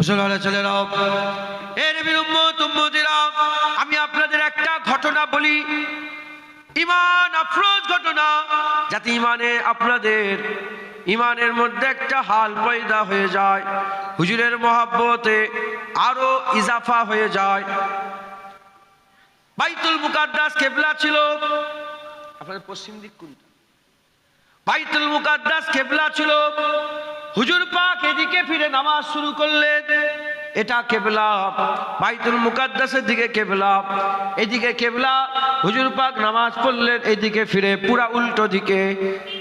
মুসলমান ছেলেরাও, এর উম্মতিরা, আমি আপনাদের একটা ঘটনা বলি, ইমান আফরোজ ঘটনা, যাতে আপনাদের ইমানের মধ্যে একটা হাল পয়দা হয়ে যায়, হুজুরের মহব্বতে আরো ইজাফা হয়ে যায়। বাইতুল মুকাদ্দাস কিবলা ছিল, আপনাদের পশ্চিম দিক কোনটা? বাইতুল মুকাদ্দাস কিবলা ছিল। হুজুর পাক এদিকে ফিরে নামাজ শুরু করলেন, এটা কিবলা, বাইতুল মুকাদ্দাসের দিকে কিবলা, এদিকে কিবলা। হুজুর পাক নামাজ পড়লেন এদিকে ফিরে, পুরা উল্টো দিকে,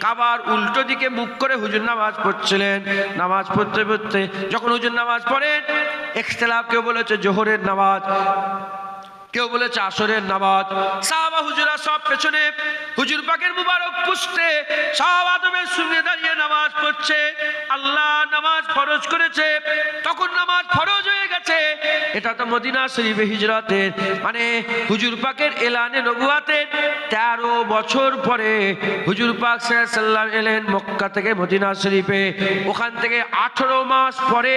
কাবার উল্টো দিকে মুখ করে হুজুর নামাজ পড়ছিলেন। নামাজ পড়তে পড়তে যখন হুজুর নামাজ পড়েন, ইখতিলাফ, কেউ বলেছে জোহরের নামাজ, কেউ বলেছে আসরের নামাজ। সাহাবা হুজুরা সব পেছনে, হুজুর পাকের মুবারক পুষ্টে সব আদবের সঙ্গে দাঁড়িয়ে নামাজ পড়ছে। আল্লাহ নামাজ ফরজ করেছে, তখন নামাজ ফরজ হয়ে গেছে। এটা তো মদিনা শরীফে হিজরতের, মানে হুজুর পাকের এলানে নবুয়াতের 13 বছর পরে হুজুর পাক সাল্লাল্লাহু আলাইহি ওয়াসাল্লাম এলেন মক্কা থেকে মদিনা শরীফে। ওখান থেকে 18 মাস পরে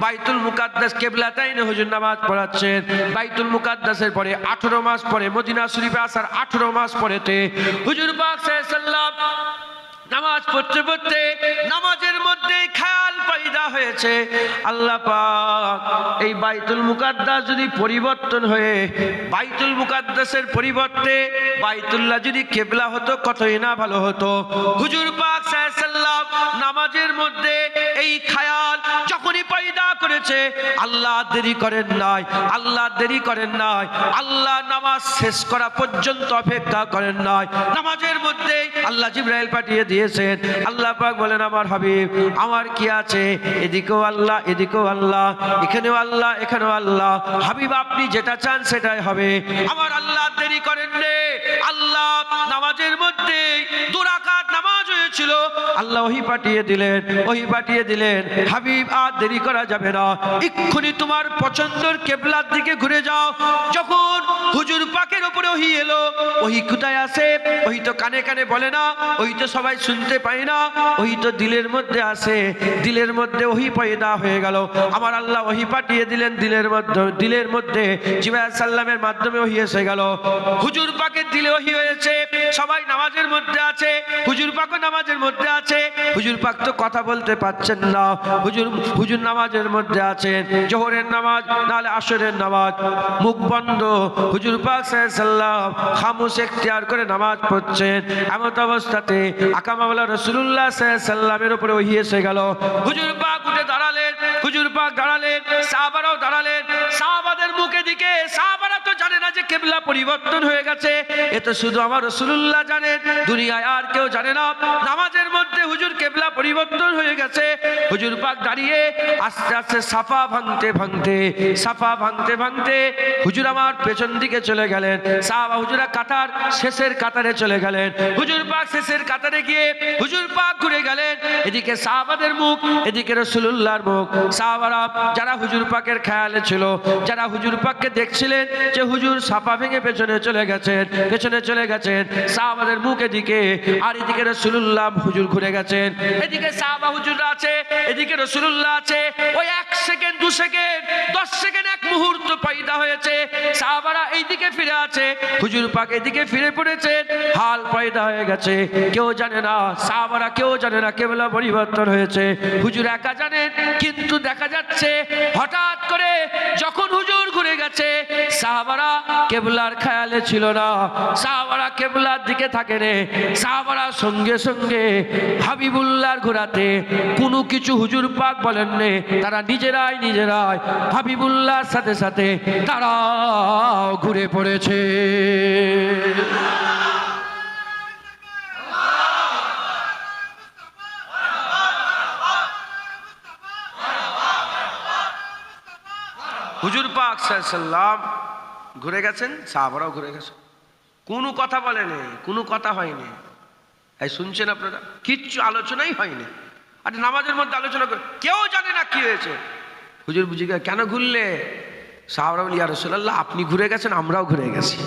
বাইতুল মুকাদ্দাস কিবলাতাইনে হুজুর নামাজ পড়াচ্ছেন। বাইতুল মুকাদ্দাসের পরে 18 মাস পরে মদিনা শরীফে আসার 18 মাস পরেতে হুজুর পাক সাল্লাল্লাহু আলাইহি ওয়াসাল্লাম নামাজ পড়তে পড়তে নামাজের মধ্যে খেয়াল পয়দা হয়েছে, আল্লাহ পাক এই বাইতুল মুকাদ্দাস যদি পরিবর্তন হয়ে বাইতুল মুকাদ্দাসের পরিবর্তে বাইতুল্লাহ যদি কিবলা হতো, কতই না ভালো হতো। হুজুর পাক সাল্লাল্লাহু আলাইহি ওয়াসাল্লাম নামাজের মধ্যে এই খেয়াল যখনই পয়দা করেছে, আল্লাহ দেরি করেন নাই, আল্লাহ দেরি করেন নাই, আল্লাহ নামাজ শেষ করা পর্যন্ত অপেক্ষা করেন নাই। নামাজের মধ্যে আল্লাহ জিবরাইল পাঠিয়ে দিয়েছেন। আল্লাহ পাক বলেন, আমার হাবিব, আমার কি আছে, এদিকেও আল্লাহ, এদিকেও আল্লাহ, এখানেও আল্লাহ, এখানেও আল্লাহ, হাবিব আপনি যেটা চান সেটাই হবে। আমার আল্লাহ দেরি করেন রে। আল্লাহ নামাজের মধ্যে 2 রাকাত নামাজ হয়েছিল, আল্লাহ ওহী পাঠিয়ে দিলেন, ওহী পাঠিয়ে দিলেন, হাবিব আর দেরি করা যাবে না, এক্ষুনি তোমার পছন্দের কিবলার দিকে ঘুরে যাও। যখন হুজুর পাকের উপরে ওহী এলো, ওহী কোথায় আছে? ওহী তো কানে কানে বলে না, ওহী তো সবাই শুনতে পায় না, ওহী তো দিলের মধ্যে আছে। দিলের মধ্যে ওহী পয়দা হয়ে গেল। আমার আল্লাহ ওহী পাঠিয়ে দিলেন দিলের মধ্যে জিবরাইল সাল্লামের মাধ্যমে ওহী এসে গেল। হুজুর পাকের দিলে ওহী হয়েছে, সবাই নামাজের মধ্যে আছে, হুজুর পাকও নামাজের মধ্যে আছে। হুজুর পাক তো কথা বলতে পারছেন না, হুজুর নামাজের মধ্যে আছেন, জোহরের নামাজ নাহলে আসরের নামাজ, মুখ বন্ধ। হুজুর পাক সাল্লাল্লাহু আলাইহি ওয়াসাল্লাম খামোশ এখতিয়ার করে নামাজ পড়ছেন। এমন অবস্থাতে আকামাওয়ালা রাসূলুল্লাহ সাল্লাল্লাহু আলাইহি ওয়াসাল্লামের উপরে ওহী এসে গেল। হুজুর পাক উঠে দাঁড়ালেন, হুজুর পাক দাঁড়ালেন, সাহাবারাও দাঁড়ালেন। সাহাবাদের মুখে দিকে, সাহাবারা তো জানে না যে কিবলা পরিবর্তন হয়ে গেছে, এ তো শুধু আমার রাসূলুল্লাহ জানেন, দুনিয়ায় আর কেউ জানে না। নামাজের মধ্যে হুজুর কিবলা পরিবর্তন হয়ে গেছে। হুজুর পাক দাঁড়িয়ে আস্তে আস্তে সাফা ভাঙতে ভাঙতে হুজুর আমার পেছন দিকে চলে গেলেন। সাহাবা হুজুরা কাতার শেষের কাতারে চলে গেলেন। হুজুর পাক শেষের কাতারে গিয়ে হুজুর পাক ঘুরে গেলেন, এদিকে সাহাবাদের মুখ, এদিকে রাসূলুল্লাহর মুখ। সাহাবারা যারা হুজুর পাকের খেয়ালে ছিল, যারা হুজুর পাককে দেখছিলেন যে হুজুর সাফা ভেঙে পেছনে চলে গেছেন, সাহাবাদের মুখ এদিকে, আর এদিকে রাসূলুল্লাহ হুজুর ঘুরে গেছেন। এদিকে সাহাবা হুজুররা আছে, এদিকে রাসূলুল্লাহ আছে। ওই 1 সেকেন্ড, 2 সেকেন্ড, 10 সেকেন্ড, 1 মুহূর্ত পয়দা হয়েছে। সাহাবারা এইদিকে ফিরে আছে, হুজুর পাক এদিকে ফিরে পড়েছেন, হাল পয়দা হয়ে গেছে। কেউ জানে না, সাহাবারা কেউ জানে না কিবলা পরিবর্তন হয়েছে, হুজুর একা জানেন। কিন্তু দেখা যাচ্ছে হঠাৎ করে যখন হুজুর ঘুরে গেছে, সাহাবারা কিবলার খেয়ালে ছিল না, সাহাবারা কিবলার দিকে থাকে রে। সাহাবারা সঙ্গে সঙ্গে হাবিবুল্লাহর ঘোরাতে কোনো কিছু হুজুর পাক বলেন নে, তারা নিজেরাই হাবিবুল্লাহর সাথে সাথে তারাও ঘুরে পড়েছে। হুজুর পাক সাল্লাল্লাহু আলাইহি ওয়াসাল্লাম ঘুরে গেছেন, সাহাবারাও ঘুরে গেছে, কোনো কথা বলেনি, কোনো কথা হয়নি। এই শুনছেন আপনারা, কিচ্ছু আলোচনাই হয়নি। আর নামাজের মধ্যে আলোচনা করে কেউ জানে না কি হয়েছে। হুজুর বুঝে গেল, কেন ঘুরলে? সাহাবারা বলি, ইয়া রাসূলুল্লাহ আপনি ঘুরে গেছেন, আমরাও ঘুরে গেছি।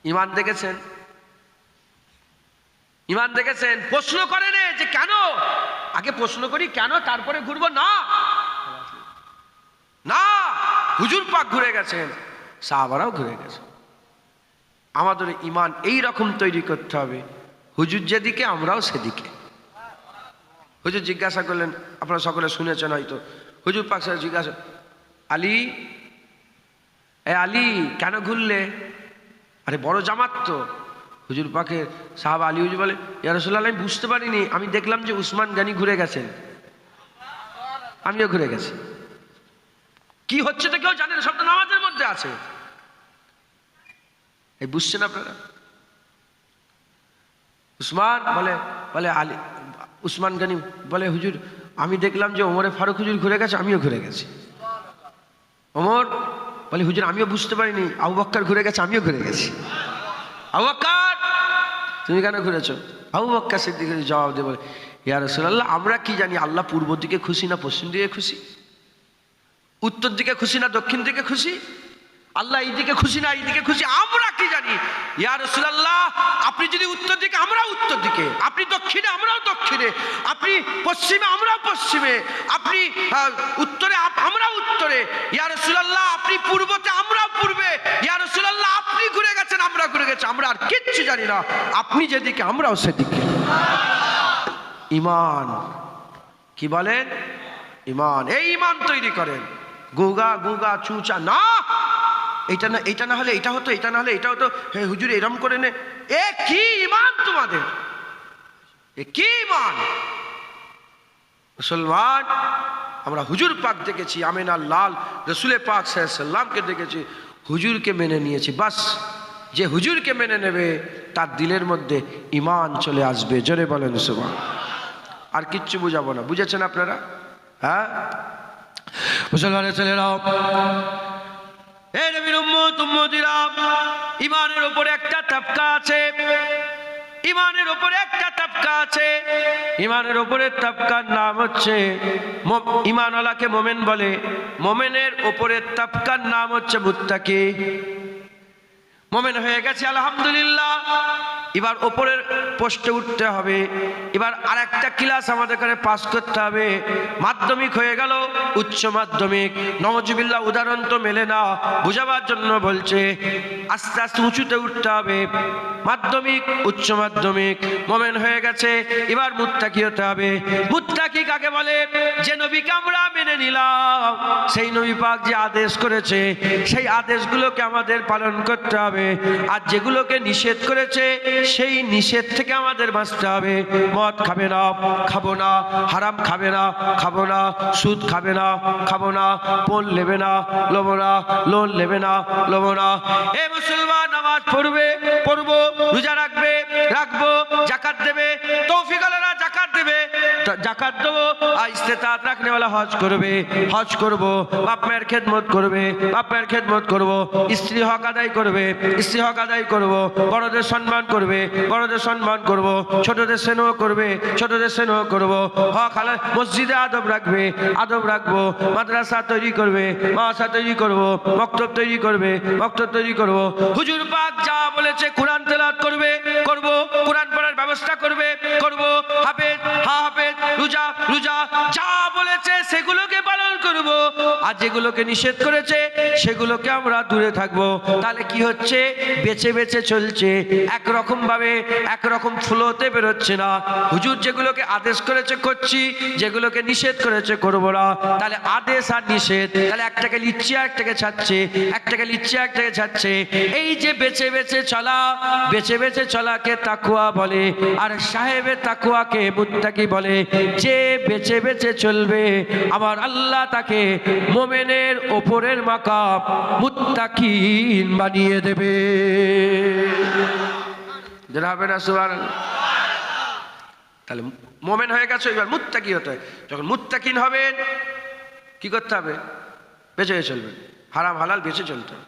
ইমান দেখেছেন, ইমান দেখেছেন। প্রশ্ন করেন যে কেন, আগে প্রশ্ন করি কেন, তারপরে ঘুরবো না। ঘুরে গেছেন, সাহাবারাও ঘুরে গেছেন। আমাদের ইমান এই রকম তৈরি করতে হবে, হুজুর যেদিকে আমরাও সেদিকে। হুজুর জিজ্ঞাসা করলেন, আপনারা সকলে শুনেছেন হয়তো, হুজুর পাক সাহেব জিজ্ঞাসা, আলী, এ আলী কেন ঘুরলে? আরে বড় জামাত তো। হুজুর পাকের সাহাবা আলী হুজুর বলে, ইয়া রাসূলুল্লাহ আমি বুঝতে পারিনি, আমি দেখলাম যে উসমান গানি ঘুরে গেছেন, আমিও ঘুরে গেছি। কি হচ্ছে তো কেউ জানে না, সব তো নামাজের মধ্যে আছে। এই বুঝছেন আপনারা? উসমান বলে বলে আলী, উসমান গানি বলে, হুজুর আমি দেখলাম যে ওমরে ফারুক হুজুর ঘুরে গেছে, আমিও ঘুরে গেছি। ওমর বলে, হুজুর আমিও বুঝতে পারিনি, আবু বকর ঘুরে গেছে, আমিও ঘুরে গেছি। আবু বকর তুমি কেন ঘুরেছো? আবু বকর সিদ্দিক জবাব দিয়ে বলে, ইয়া রাসূলুল্লাহ আমরা কি জানি আল্লাহ পূর্ব দিকে খুশি না পশ্চিম দিকে খুশি, উত্তর দিকে খুশি না দক্ষিণ দিকে খুশি, আল্লাহ এই দিকে খুশি না এই দিকে খুশি, আমরা কি জানি? ইয়া রাসূলুল্লাহ আপনি যদি উত্তর দিকে আমরা উত্তর দিকে, আপনি দক্ষিণে আমরাও দক্ষিণে, আপনি পশ্চিমে আমরাও পশ্চিমে, আপনি উত্তরে আমরাও উত্তরে, ইয়া রাসূলুল্লাহ আপনি পূর্বতে আমরাও পূর্বে, ইয়া রাসূলুল্লাহ আপনি ঘুরে গেছেন আমরা ঘুরে গেছি, আমরা আর কিচ্ছু জানি না, আপনি যেদিকে আমরাও সেদিকে। ইমান কি বলেন? ইমান, এই ইমান তৈরি করেন। গুগা গুগা চুচা না, এটা না এটা না হলে এটা হতো, এটা না হলে এটা হতো, হে হুজুর এরম করে নে, এ কি ইমান তোমাদের? এ কি ইমান? মুসলমান আমরা হুজুর পাক দেখেছি, আমিনা লাল রসুলে পাক সাল্লাল্লাহু আলাইহি ওয়াসাল্লামকে দেখেছি, হুজুরকে মেনে নিয়েছি, বাস। যে হুজুরকে মেনে নেবে তার দিলের মধ্যে ইমান চলে আসবে, জোরে বলেন সুবহানাল্লাহ। আর কিচ্ছু বুঝাবো না, বুঝেছেন আপনারা? হ্যাঁ মুসলমানের ছেলেরা, এই নবীর উম্মত উম্মতিরা, ইমানের উপরে একটা তাবকা আছে, ইমানের উপরে একটা তাবকা আছে, ইমানের উপরে তাবকার নাম হচ্ছে ইমানওয়ালাকে মোমেন বলে, মোমেনের উপরে তাবকার নাম হচ্ছে মুত্তাকি। মোমেন হয়ে গেছে আলহামদুলিল্লাহ, এবার ওপরের পোস্টে উঠতে হবে, এবার আর একটা ক্লাস আমাদের এখানে পাস করতে হবে। মাধ্যমিক হয়ে গেল, উচ্চ মাধ্যমিক, নওয়াজুবিল্লাহ উদাহরণ তো মেলে না, বুঝাবার জন্য বলছে, আস্তে আস্তে উঁচুতে উঠতে হবে। মাধ্যমিক উচ্চ মাধ্যমিক, মোমেন হয়ে গেছে, এবার মুত্তাকি হতে হবে। মুত্তাকি কাকে বলে? যে নবীকে আমরা মেনে নিলাম, সেই নবী পাক যে আদেশ করেছে সেই আদেশগুলোকে আমাদের পালন করতে হবে, আর যেগুলোকে নিষেধ করেছে সেই নিষেধ থেকে আমাদের বাঁচতে হবে। মদ খাবে না, খাবো না, হারাম খাবে না, খাবো না, সুদ খাবে না, খাবো না, পোল নেবে না, লবো না, লোন নেবে না, লবো না। এ মুসলমান নামাজ পড়বে, পড়বো, রোজা রাখবে, রাখবো, যাকাত দেবে, তৌফিক আল্লাহ যাকাত দেবে, যাকাত দেবো, আর ইস্তেতাআত রাখনে वाला হজ করবে, হজ করব, বাপ মায়ের খেদমত করবে, বাপ মায়ের খেদমত করব, স্ত্রী হক আদায় করবে, স্ত্রী হক আদায় করব, বড়দের সম্মান করবে, বড়দের সম্মান করব, ছোটদের স্নেহ করবে, ছোটদের স্নেহ করব, হক হালাল, মসজিদে আদব রাখবে, আদব রাখবো, মাদ্রাসা তৈরি করবে, মাদ্রাসা তৈরি করব, মক্তব তৈরি করবে, মক্তব তৈরি করব। হুজুর পাক যা বলেছে কোরআন তেলাওয়াত করবে, করব, কোরআন পড়ার ব্যবস্থা করবে, করব, হাফেজ হাফেজ, রোজা রোজা, যা বলেছে সেগুলোকে পালন করব, আর যেগুলোকে নিষেধ করেছে সেগুলোকে আমরা দূরে থাকবো। তাহলে কি হচ্ছে? বেছে বেছে চলছে, একরকম ভাবে একরকম ফ্লোতে বেরোচ্ছে না। হুজুর যেগুলোকে আদেশ করেছে করছি, যেগুলোকে নিষেধ করেছে করব না। তাহলে আদেশ আর নিষেধ, তাহলে একটাকে লিচ্ছে একটাকে ছাড়ছে, একটাকে লিচ্ছে একটাকে ছাড়ছে। এই যে বেছে বেছে চলা, বেছে বেছে চলাকে তাকওয়া বলে, আর সাহেবে তাকওয়াকে মুত্তাকি বলে। যে বেছে বেছে চলবে আমার আল্লাহ তাকে মোমেনের ওপরের মাকাম মুত্তাকিন বানিয়ে দেবে। যেটা হবে না সুবহানাল্লাহ। তাহলে মোমেন হয়ে গেছে, এবার মুত্তাকি হতে হয়। যখন মুত্তাকিন হবেন কি করতে হবে? বেঁচে চলবেন, হারাম হালাল বেঁচে চলতে হবে,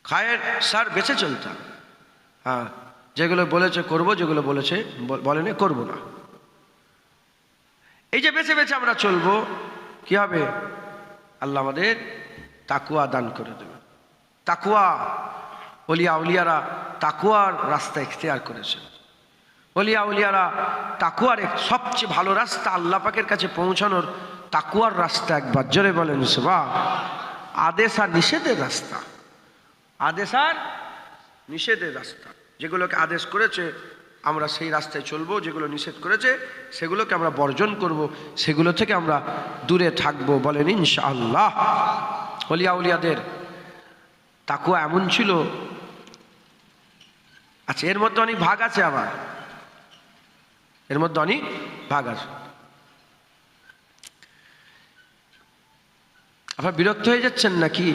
খায়ের সার বেঁচে চলতে হবে। হ্যাঁ, যেগুলো বলেছে করব, যেগুলো বলেছে বলেনি করব না। এই যে বেছে বেছে আমরা চলবো, কি হবে? আল্লাহ আমাদের তাকওয়া দান করে দেবে। তাকওয়া, ওলিয়া উলিয়ারা তাকওয়ার রাস্তা ইখতিয়ার করেছে। ওলিয়া উলিয়ারা তাকওয়ার সবচেয়ে ভালো রাস্তা আল্লাহ পাকের কাছে পৌঁছানোর তাকওয়ার রাস্তা, একবার জোরে বলেন সুবহান। আদেশ আর নিষেধের রাস্তা, আদেশ আর নিষেধের রাস্তা। যেগুলোকে আদেশ করেছে আমরা সেই রাস্তায় চলবো, যেগুলো নিষেধ করেছে সেগুলোকে আমরা বর্জন করব, সেগুলো থেকে আমরা দূরে থাকবো, বলেন ইনশাআল্লাহ। ওলিয়া উলিয়াদের তাকওয়া এমন ছিল। আচ্ছা, এর মধ্যে অনেক ভাগ আছে, আবার এর মধ্যে অনেক ভাগ আছে। আপনার বিরক্ত হয়ে যাচ্ছেন নাকি?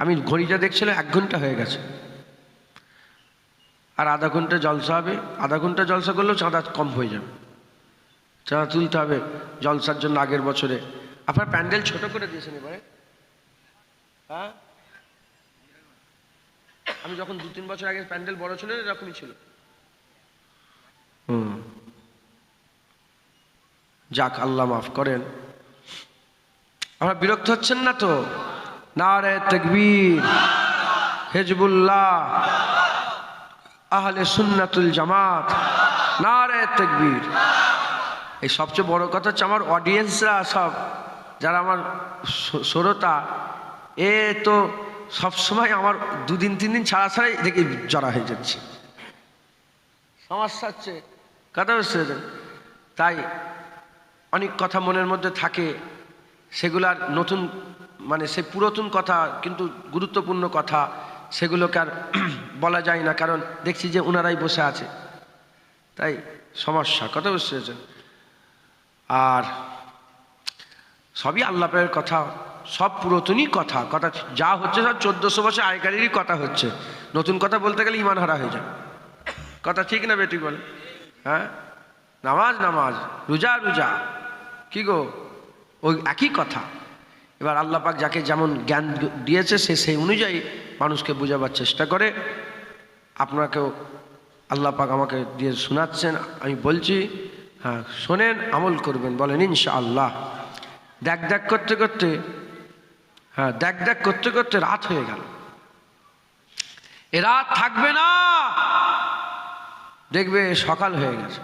আমি ঘড়িটা দেখছিলাম 1 ঘন্টা হয়ে গেছে, আর আধা ঘন্টা জলসা হবে। আধা ঘন্টা জলসা করলেও চাঁদা কম হয়ে যাবে, চাঁদা তুলতে হবে জলসার জন্য। আগের বছরে আপনার প্যান্ডেল ছোট করে দিয়েছেন এবারে? হ্যাঁ, আমি যখন 2-3 বছর আগে প্যান্ডেল বড় ছিল এরকমই ছিল। যাক, আল্লাহ মাফ করেন। আপনারা বিরক্ত হচ্ছেন না তো? নারে তাকবীর, হিজবুল্লাহ, আহলে সুন্নাতুল জামাত, নারে তাকবীর। এই সবচেয়ে বড় কথা হচ্ছে আমার অডিয়েন্সরা, সব যারা আমার শ্রোতা, এ তো সবসময় আমার 2 দিন 3 দিন ছাড়া ছাড়াই দেখি জড়া হয়ে যাচ্ছে। সমস্যা হচ্ছে, কথা বুঝতে। তাই অনেক কথা মনের মধ্যে থাকে, সেগুলার নতুন মানে সে পুরাতন কথা কিন্তু গুরুত্বপূর্ণ কথা, সেগুলোকে আর বলা যায় না, কারণ দেখছি যে ওনারাই বসে আছে, তাই সমস্যা, কথা বুঝতে পেরেছেন। আর সবই আল্লাহ পাকের কথা, সব পুরাতনই কথা, কথা যা হচ্ছে সব 1400 বছর আগেকারেরই কথা হচ্ছে। নতুন কথা বলতে গেলে ইমান হারা হয়ে যায়। কথা ঠিক না বেটি বলে? হ্যাঁ, নামাজ নামাজ, রোজা রোজা, কি গো, ওই একই কথা। এবার আল্লাহ পাক যাকে যেমন জ্ঞান দিয়েছে সে সেই অনুযায়ী মানুষকে বোঝাবার চেষ্টা করে। আপনাকেও আল্লাহ পাক আমাকে দিয়ে শোনাচ্ছেন, আমি বলছি, হ্যাঁ শোনেন, আমল করবেন, বলেন ইনশাআল্লাহ। দেখ দেখ করতে করতে, হ্যাঁ দেখ দেখ করতে করতে রাত হয়ে গেল। এ রাত থাকবে না, দেখবে সকাল হয়ে গেছে।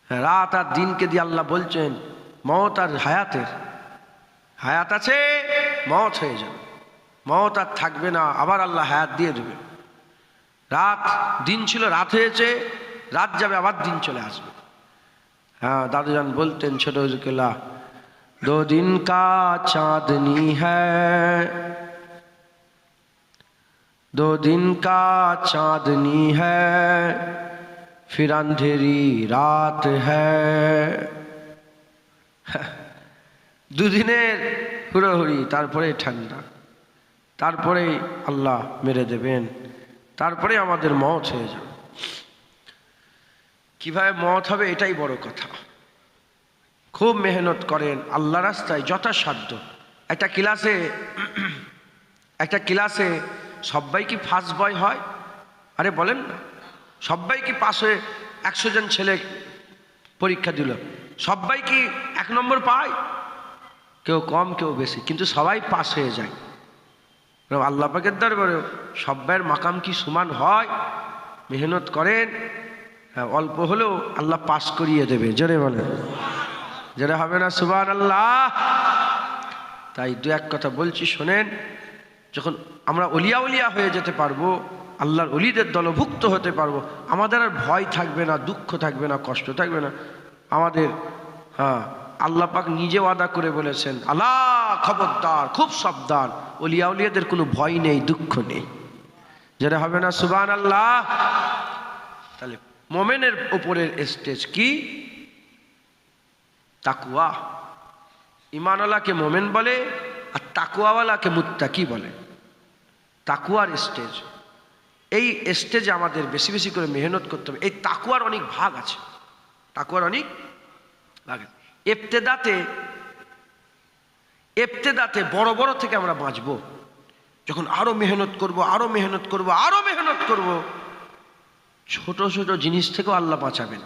হ্যাঁ, রাত আর দিনকে দিয়ে আল্লাহ বলছেন মওত আর হায়াতের, হায়াত আছে, মওত হয়ে যাবে, মওত আর থাকবে না, আবার আল্লাহ হায়াত দিয়ে দেবে। রাত দিন ছিল, রাত হয়েছে, রাত যাবে, আবার দিন চলে আসবে। হ্যাঁ, দাদুজান বলতেন ছোট হুজুরকেলা, 2 दिन का चांदनी है, 2 दिन का चांदनी है, फिर अंधेरी रात है। 2 দিনের হুড়োহুড়ি, তারপরে ঠান্ডা, তারপরে আল্লাহ মেরে দেবেন, তারপরে আমাদের মওত হয়ে যাবে। কিভাবে মওত হবে এটাই বড় কথা। খুব মেহনত করেন আল্লাহ রাস্তায় যথাসাধ্য। একটা ক্লাসে সবাই কি ফার্স্ট বয় হয়? আরে বলেন না, সবাই কি পাশে 100 জন ছেলে পরীক্ষা দিল, সবাই কি 1 নম্বর পায়? কেউ কম কেউ বেশি, কিন্তু সবাই পাস হয়ে যায়। আল্লাহ পাকের দরবারে সবাইয়ের মাকাম কি সমান হয়? মেহনত করেন, অল্প হলেও আল্লাহ পাস করিয়ে দেবে। জোরে বলেন, জোরে হবে না সুবহানাল্লাহ? তাই 2-1 কথা বলছি, শোনেন। যখন আমরা অলিয়া উলিয়া হয়ে যেতে পারবো, আল্লাহর অলিদের দলভুক্ত হতে পারবো, আমাদের আর ভয় থাকবে না, দুঃখ থাকবে না, কষ্ট থাকবে না আমাদের। হ্যাঁ, আল্লাহ পাক নিজে ওয়াদা করে বলেছেন, আল্লাহ খবরদার, খুব সাবধান, অলিয়া উলিয়াদের কোনো ভয় নেই, দুঃখ নেই। যেটা হবে না সুবহানাল্লাহ? তাহলে মোমেনের উপরের স্টেজ কি? তাকওয়া। ঈমানওয়ালাকে মোমেন বলে, আর তাকওয়াওয়ালাকে মুত্তাকি বলে। তাকওয়ার স্টেজ, এই স্টেজে আমাদের বেশি বেশি করে মেহনত করতে হবে। এই তাকওয়ার অনেক ভাগ আছে, তাকওয়ার অনেক ভাগ আছে। ইবতেদাতে বড় বড় থেকে আমরা বাঁচবো। যখন আরো মেহনত করব, আরো মেহনত করব, আরো মেহনত করব, ছোট ছোট জিনিস থেকেও আল্লাহ বাঁচাবেন।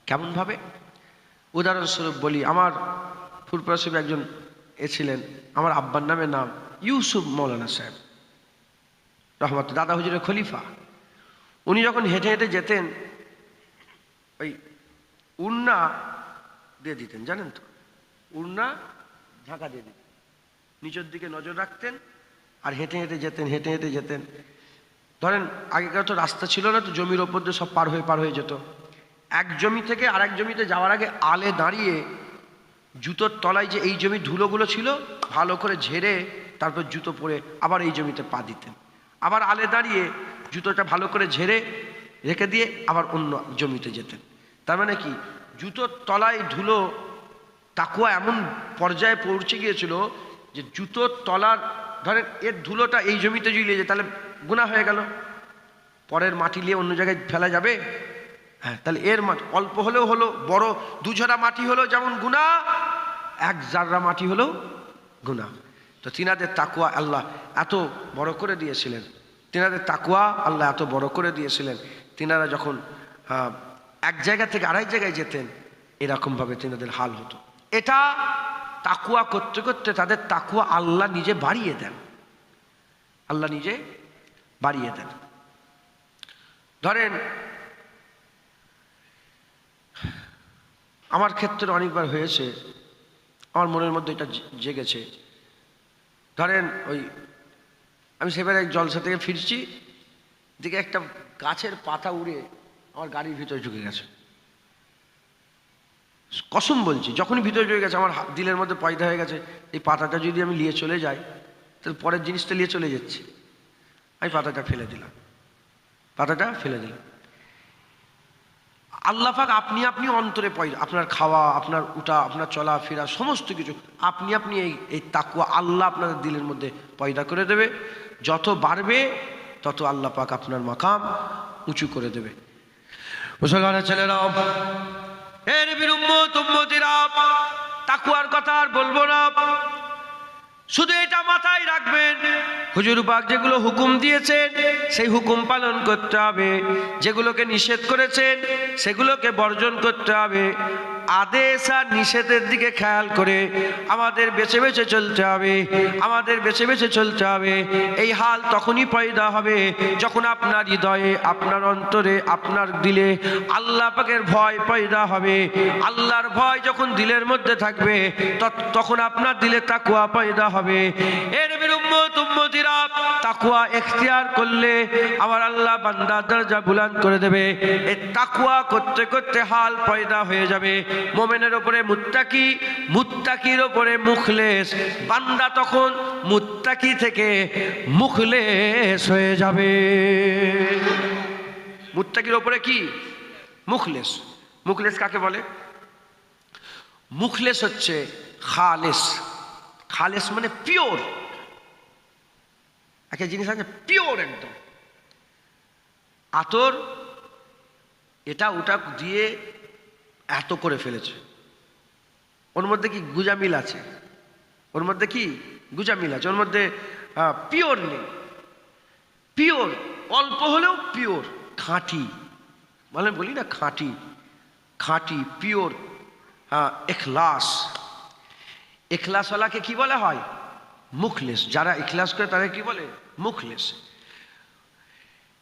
কেমন ভাবে? উদাহরণস্বরূপ বলি, আমার ফুরপুরা একজন ছিলেন, আমার আব্বার নামে নাম ইউসুফ মৌলানা সাহেব রহমত, দাদা হুজুরের খলিফা। উনি যখন হেঁটে হেঁটে যেতেন, ওই উড়না দিয়ে দিতেন, জানেন তো, উড়না ঢাকা দিয়ে দিতেন, নিচের দিকে নজর রাখতেন আর হেঁটে হেঁটে যেতেন। ধরেন আগেকার তো রাস্তা ছিল না, তো জমির ওপর দিয়ে সব পার হয়ে যেত। এক জমি থেকে আরেক জমিতে যাওয়ার আগে আলে দাঁড়িয়ে জুতোর তলায় যে এই জমি ধুলোগুলো ছিল ভালো করে ঝেড়ে তারপর জুতো পরে আবার এই জমিতে পা দিতেন। আবার আলে দাঁড়িয়ে জুতোটা ভালো করে ঝেড়ে রেখে দিয়ে আবার অন্য জমিতে যেতেন। তার মানে কি, জুতোর তলায় ধুলো তাকুয়া এমন পর্যায়ে পৌঁছে গিয়েছিল যে জুতোর তলার ধরেন এর ধুলোটা এই জমিতে যদি নিয়ে যায় তাহলে গুনাহ হয়ে গেল। পরের মাটি নিয়ে অন্য জায়গায় ফেলা যাবে? হ্যাঁ, তাহলে এর মাটি অল্প হলেও হলো, বড় দুঝরা মাটি হলো যেমন গুনাহ, এক জাররা মাটি হলেও গুনাহ। তো তিনাদের তাকুয়া আল্লাহ এত বড় করে দিয়েছিলেন, তিনারা যখন এক জায়গা থেকে আরেক জায়গায় যেতেন এরকমভাবে তিনাদের হাল হতো। এটা তাকুয়া করতে করতে তাদের তাকুয়া আল্লাহ নিজে বাড়িয়ে দেন। ধরেন আমার ক্ষেত্রে অনেকবার হয়েছে, আমার মনের মধ্যে এটা জেগেছে। ধরেন আমি সেবারে এক জলসা থেকে ফিরছি, দিকে একটা গাছের পাতা উড়ে আমার গাড়ির ভিতরে ঢুকে গেছে। কসম বলছি, যখনই ভিতরে ঢুকে গেছে আমার দিলের মধ্যে পয়দা হয়ে গেছে, এই পাতাটা যদি আমি নিয়ে চলে যাই তাহলে পরের জিনিসটা নিয়ে চলে যাচ্ছি। আমি পাতাটা ফেলে দিলাম। আল্লাহ পাক আপনি অন্তরে পয়দা, আপনার খাওয়া, আপনার উঠা, আপনার চলা ফেরা, সমস্ত কিছু আপনি এই তাকুয়া আল্লাহ আপনাদের দিলের মধ্যে পয়দা করে দেবে। যত বাড়বে তত আল্লাহ পাক আপনার মাকাম উঁচু করে দেবে। মুসলমানের ছেলেরা, এর উম্মতিরা, তাকুয়ার কথা আর বলবো না, শুধু এটা মাথায় রাখবেন, হুজুর পাক যেগুলো হুকুম দিয়েছেন সেই হুকুম পালন করতে হবে, যেগুলোকে নিষেধ করেছেন সেগুলোকে বর্জন করতে হবে। আদেশ আর নিষেধের দিকে খেয়াল করে আমাদের বেছে বেছে চলতে হবে। এই হাল তখনই পয়দা হবে যখন আপনার হৃদয়ে, আপনার অন্তরে, আপনার দিলে আল্লাহ পাকের ভয় পয়দা হবে। আল্লাহর ভয় যখন দিলের মধ্যে থাকবে তখন আপনার দিলে তাকওয়া পয়দা হবে। এর উম্মতিরা, তাকওয়া ইখতিয়ার করলে আমার আল্লাহ বান্দার দরজা বুলন্দ করে দেবে। এই তাকওয়া করতে করতে হাল পয়দা হয়ে যাবে। মুমিনের উপরে মুত্তাকি, মুত্তাকির উপরে মুখলেস, বান্দা তখন মুত্তাকি থেকে মুখলেস হয়ে যাবে। মুত্তাকির উপরে কি? মুখলেস। মুখলেস কাকে বলে? মুখলেস হচ্ছে খালেস। খালেস মানে পিওর। একটা জিনিস আছে পিওর একদম, আতর এটা ওটা দিয়ে এত করে ফেলেছে, ওর মধ্যে কি গুজামিল আছে, ওর মধ্যে পিওর নেই। পিওর অল্প হলেও পিওর, খাঁটি, মানে বলি না খাঁটি পিওর। এখলাসওয়ালাকে কি বলা হয়? মুখলেস। যারা ইখলাস করে তারা কি বলে? মুখলেস।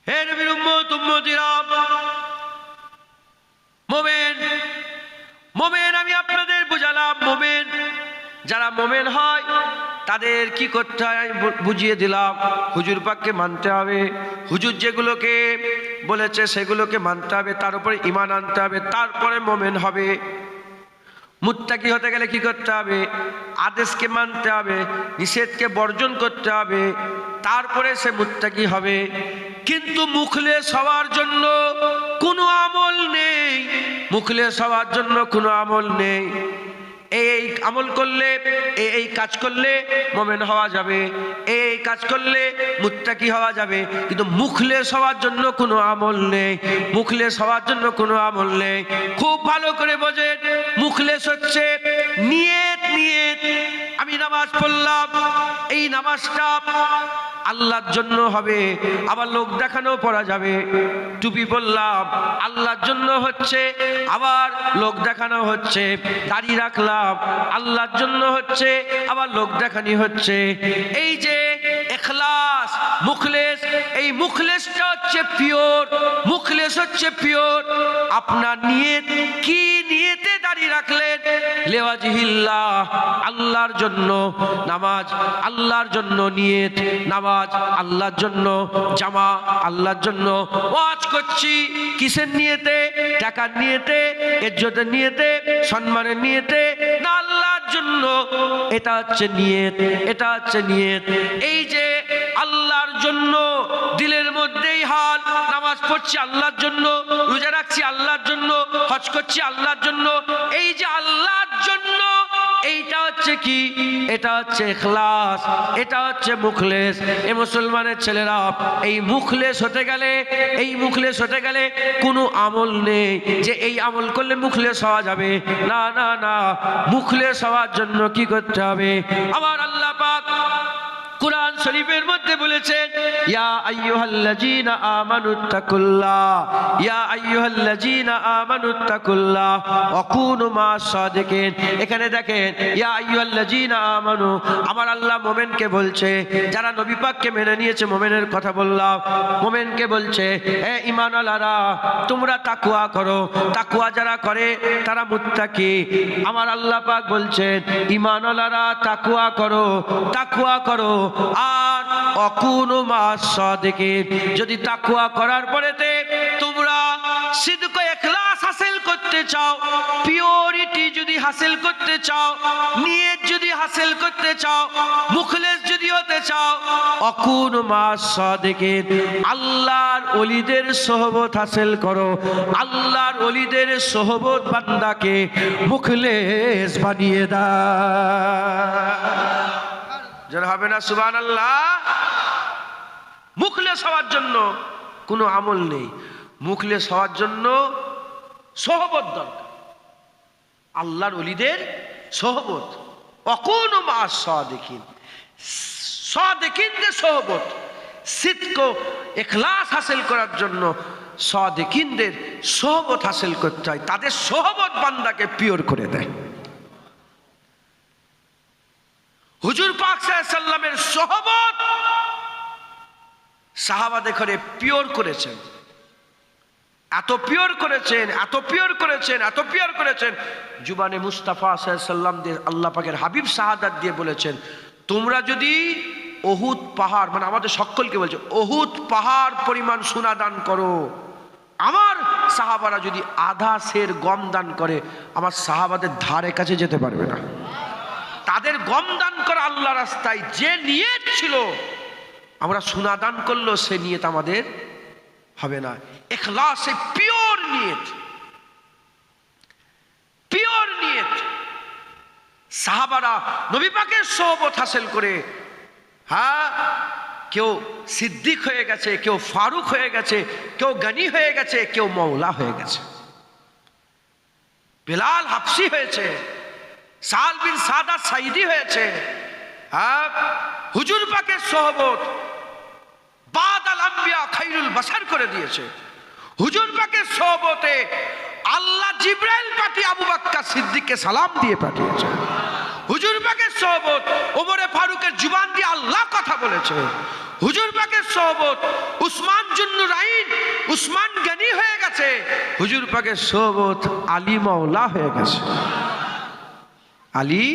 হে নবীর উম্মতিরা, মোমেন আমি আপনাদের বুঝালাম। মোমেন যারা মোমেন হয় তাদের কি করতে হয় আমি বুঝিয়ে দিলাম। হুজুর পাককে মানতে হবে, হুজুর যেগুলোকে বলেছে সেগুলোকে মানতে হবে, তার উপরে ঈমান আনতে হবে, তারপরে মোমেন হবে। মুত্তাকি হতে গেলে কি করতে হবে? আদেশকে মানতে হবে, নিষেধকে বর্জন করতে হবে, তারপরে সে মুত্তাকি হবে। কিন্তু মুখলেস হওয়ার জন্য কোনো আমল নেই, মুখলেস হওয়ার জন্য কোনো আমল নেই। এই আমল করলে, এই কাজ করলে মুমিন হওয়া যাবে, এই কাজ করলে মুত্তাকি হওয়া যাবে, কিন্তু মুখলেস হওয়ার জন্য কোনো আমল নেই। মুখলেস হওয়ার জন্য কোনো আমল নেই। খুব ভালো করে বোঝেন, মুখলেস হচ্ছে নিয়ত। আমি নামাজ পড়লাম, এই নামাজটা আল্লাহর জন্য হবে, আবার লোক দেখানো পড়া যাবে। টুপি পরলাম, আল্লাহর জন্য হচ্ছে, আবার লোক দেখানো হচ্ছে। দাড়ি রাখলাম, আল্লাহর জন্য হচ্ছে, আবার লোক দেখানি হচ্ছে। এই যে ইখলাস, মুখলেস, এই মুখলেসটা হচ্ছে পিওর। মুখলেস হচ্ছে পিওর। আপনার নিয়ত কি? নিয়তে দাড়ি রাখলেন লিওয়াজহিল্লাহ, আল্লাহর জন্য নামাজ, আল্লাহর জন্য নিয়ত, নামাজ আল্লাহর জন্য, জামা আল্লাহর জন্য। ওয়াজ করছি কিসের নিয়তে? টাকার নিয়তে, ইজ্জতের নিয়তে, সম্মানের নিয়তে না আল্লাহর জন্য? এটা হচ্ছে নিয়ত, এটা হচ্ছে নিয়ত। এই যে আল্লাহর জন্য দিলের মধ্যেই হাল, নামাজ পড়ছি আল্লাহর জন্য, রোজা রাখছি আল্লাহর জন্য, হজ করছি আল্লাহর জন্য, এই যে আল্লাহর জন্য, এইটা হচ্ছে কি? এটা হচ্ছে ইখলাস, এটা হচ্ছে মুখলেস। এই মুসলমানের ছেলেরা এই মুখলেস হতে গেলে, এই মুখলেস হতে গেলে কোনো আমল নেই যে এই আমল করলে মুখলেস হওয়া যাবে। না না না, মুখলেস হওয়ার জন্য কি করতে হবে? আমার আল্লাহ পাক কুরআন শরীফের মধ্যে বলেছেন, ইয়া আইয়ুহাল্লাযীনা আমানুত্তাকুল্লাহ, ইয়া আইয়ুহাল্লাযীনা আমানুত্তাকুল্লাহ ওয়া কুনু মা'আস সাদিকিন। এখানে দেখেন, ইয়া আইয়ুহাল্লাযীনা আমানু, আমার আল্লাহ মুমিনকে বলছে, যারা নবী পাককে মেনে নিয়েছে, মুমিনের কথা বললাম, মুমিনকে বলছে, হে ঈমানওয়ালারা তোমরা তাকওয়া করো। তাকওয়া যারা করে তারা মুত্তাকি। আমার আল্লাহ পাক বলছেন, ঈমানওয়ালারা তাকওয়া করো, তাকওয়া করো। আর অকুনু মা'আস সাদিকিন, যদি তাকওয়া করার পরেতে তোমরা সিদক ইখলাস হাসিল করতে চাও, পিওরিটি যদি হাসিল করতে চাও, নিয়ত যদি হাসিল করতে চাও, মুখলেস যদি হতে চাও, অকুনু মা'আস সাদিকিন, আল্লাহর ওলিদের সোহবত হাসিল করো। আল্লাহর ওলিদের সোহবত বান্দাকে মুখলেস বানিয়ে দেয়। যারা হবে না সুবহানাল্লাহ। মুখলেস হওয়ার জন্য কোনো আমল নেই, মুখলেস হওয়ার জন্য সোহবত দরকার, আল্লাহর ওলিদের সোহবত। অকুনু মা'আস সাদিকিন, সাদিকিনদের সোহবত, সিদক ইখলাস হাসিল করার জন্য সাদিকিনদের সোহবত হাসিল করতে হয়। তাদের সোহবত বান্দাকে পিওর করে দেয়। হুজুর পাক সাল্লাল্লাহু আলাইহি সাল্লামের সোহবত সাহাবাদে করে পিওর করেছেন, এত পিওর করেছেন, এত পিওর করেছেন, এত পিওর করেছেন। জুবানে মুস্তাফা সাল্লাল্লাহু আলাইহি সাল্লাম দিয়ে আল্লাহ পাকের হাবিব শাহাদাত দিয়ে বলেছেন, তোমরা যদি উহুদ পাহাড়, মানে আমাদের সকলকে বলছে, উহুদ পাহাড় পরিমাণ সোনা দান করো, আমার সাহাবারা যদি আধা সের গম দান করে, আমার সাহাবাদের ধারে কাছে যেতে পারবে না। তাদের গম দান করা আল্লাহ রাস্তায় যে নিয়ত ছিল, আমরা সোনা দান করলো সে নিয়ত আমাদের হবে না। ইখলাসে পিওর নিয়ত, পিওর নিয়ত। সাহাবারা নবী পাকের সোহবত হাসিল করে, হ্যাঁ, কেউ সিদ্দিক হয়ে গেছে, কেউ ফারুক হয়ে গেছে, কেউ গনি হয়ে গেছে, কেউ মওলা হয়ে গেছে, বেলাল হাবশি হয়েছে, সাল বিন সাদা সাইদি হয়েছে। হ্যাঁ, হুজুর পাকের সোহবত বাদাল আম্বিয়া খাইরুল বাশার করে দিয়েছে। হুজুর পাকের সোহবতে আল্লাহ জিবরাইল পাঠিয়ে আবু বকর সিদ্দিককে সালাম দিয়ে পাঠিয়েছে। হুজুর পাকের সোহবত ওমরে ফারুকের জুবান দিয়ে আল্লাহ কথা বলেছে। হুজুর পাকের সোহবত উসমান জুন্নুরাইন, উসমান গনি হয়ে গেছে। হুজুর পাকের সোহবত আলী মাওলা হয়ে গেছে। আলী,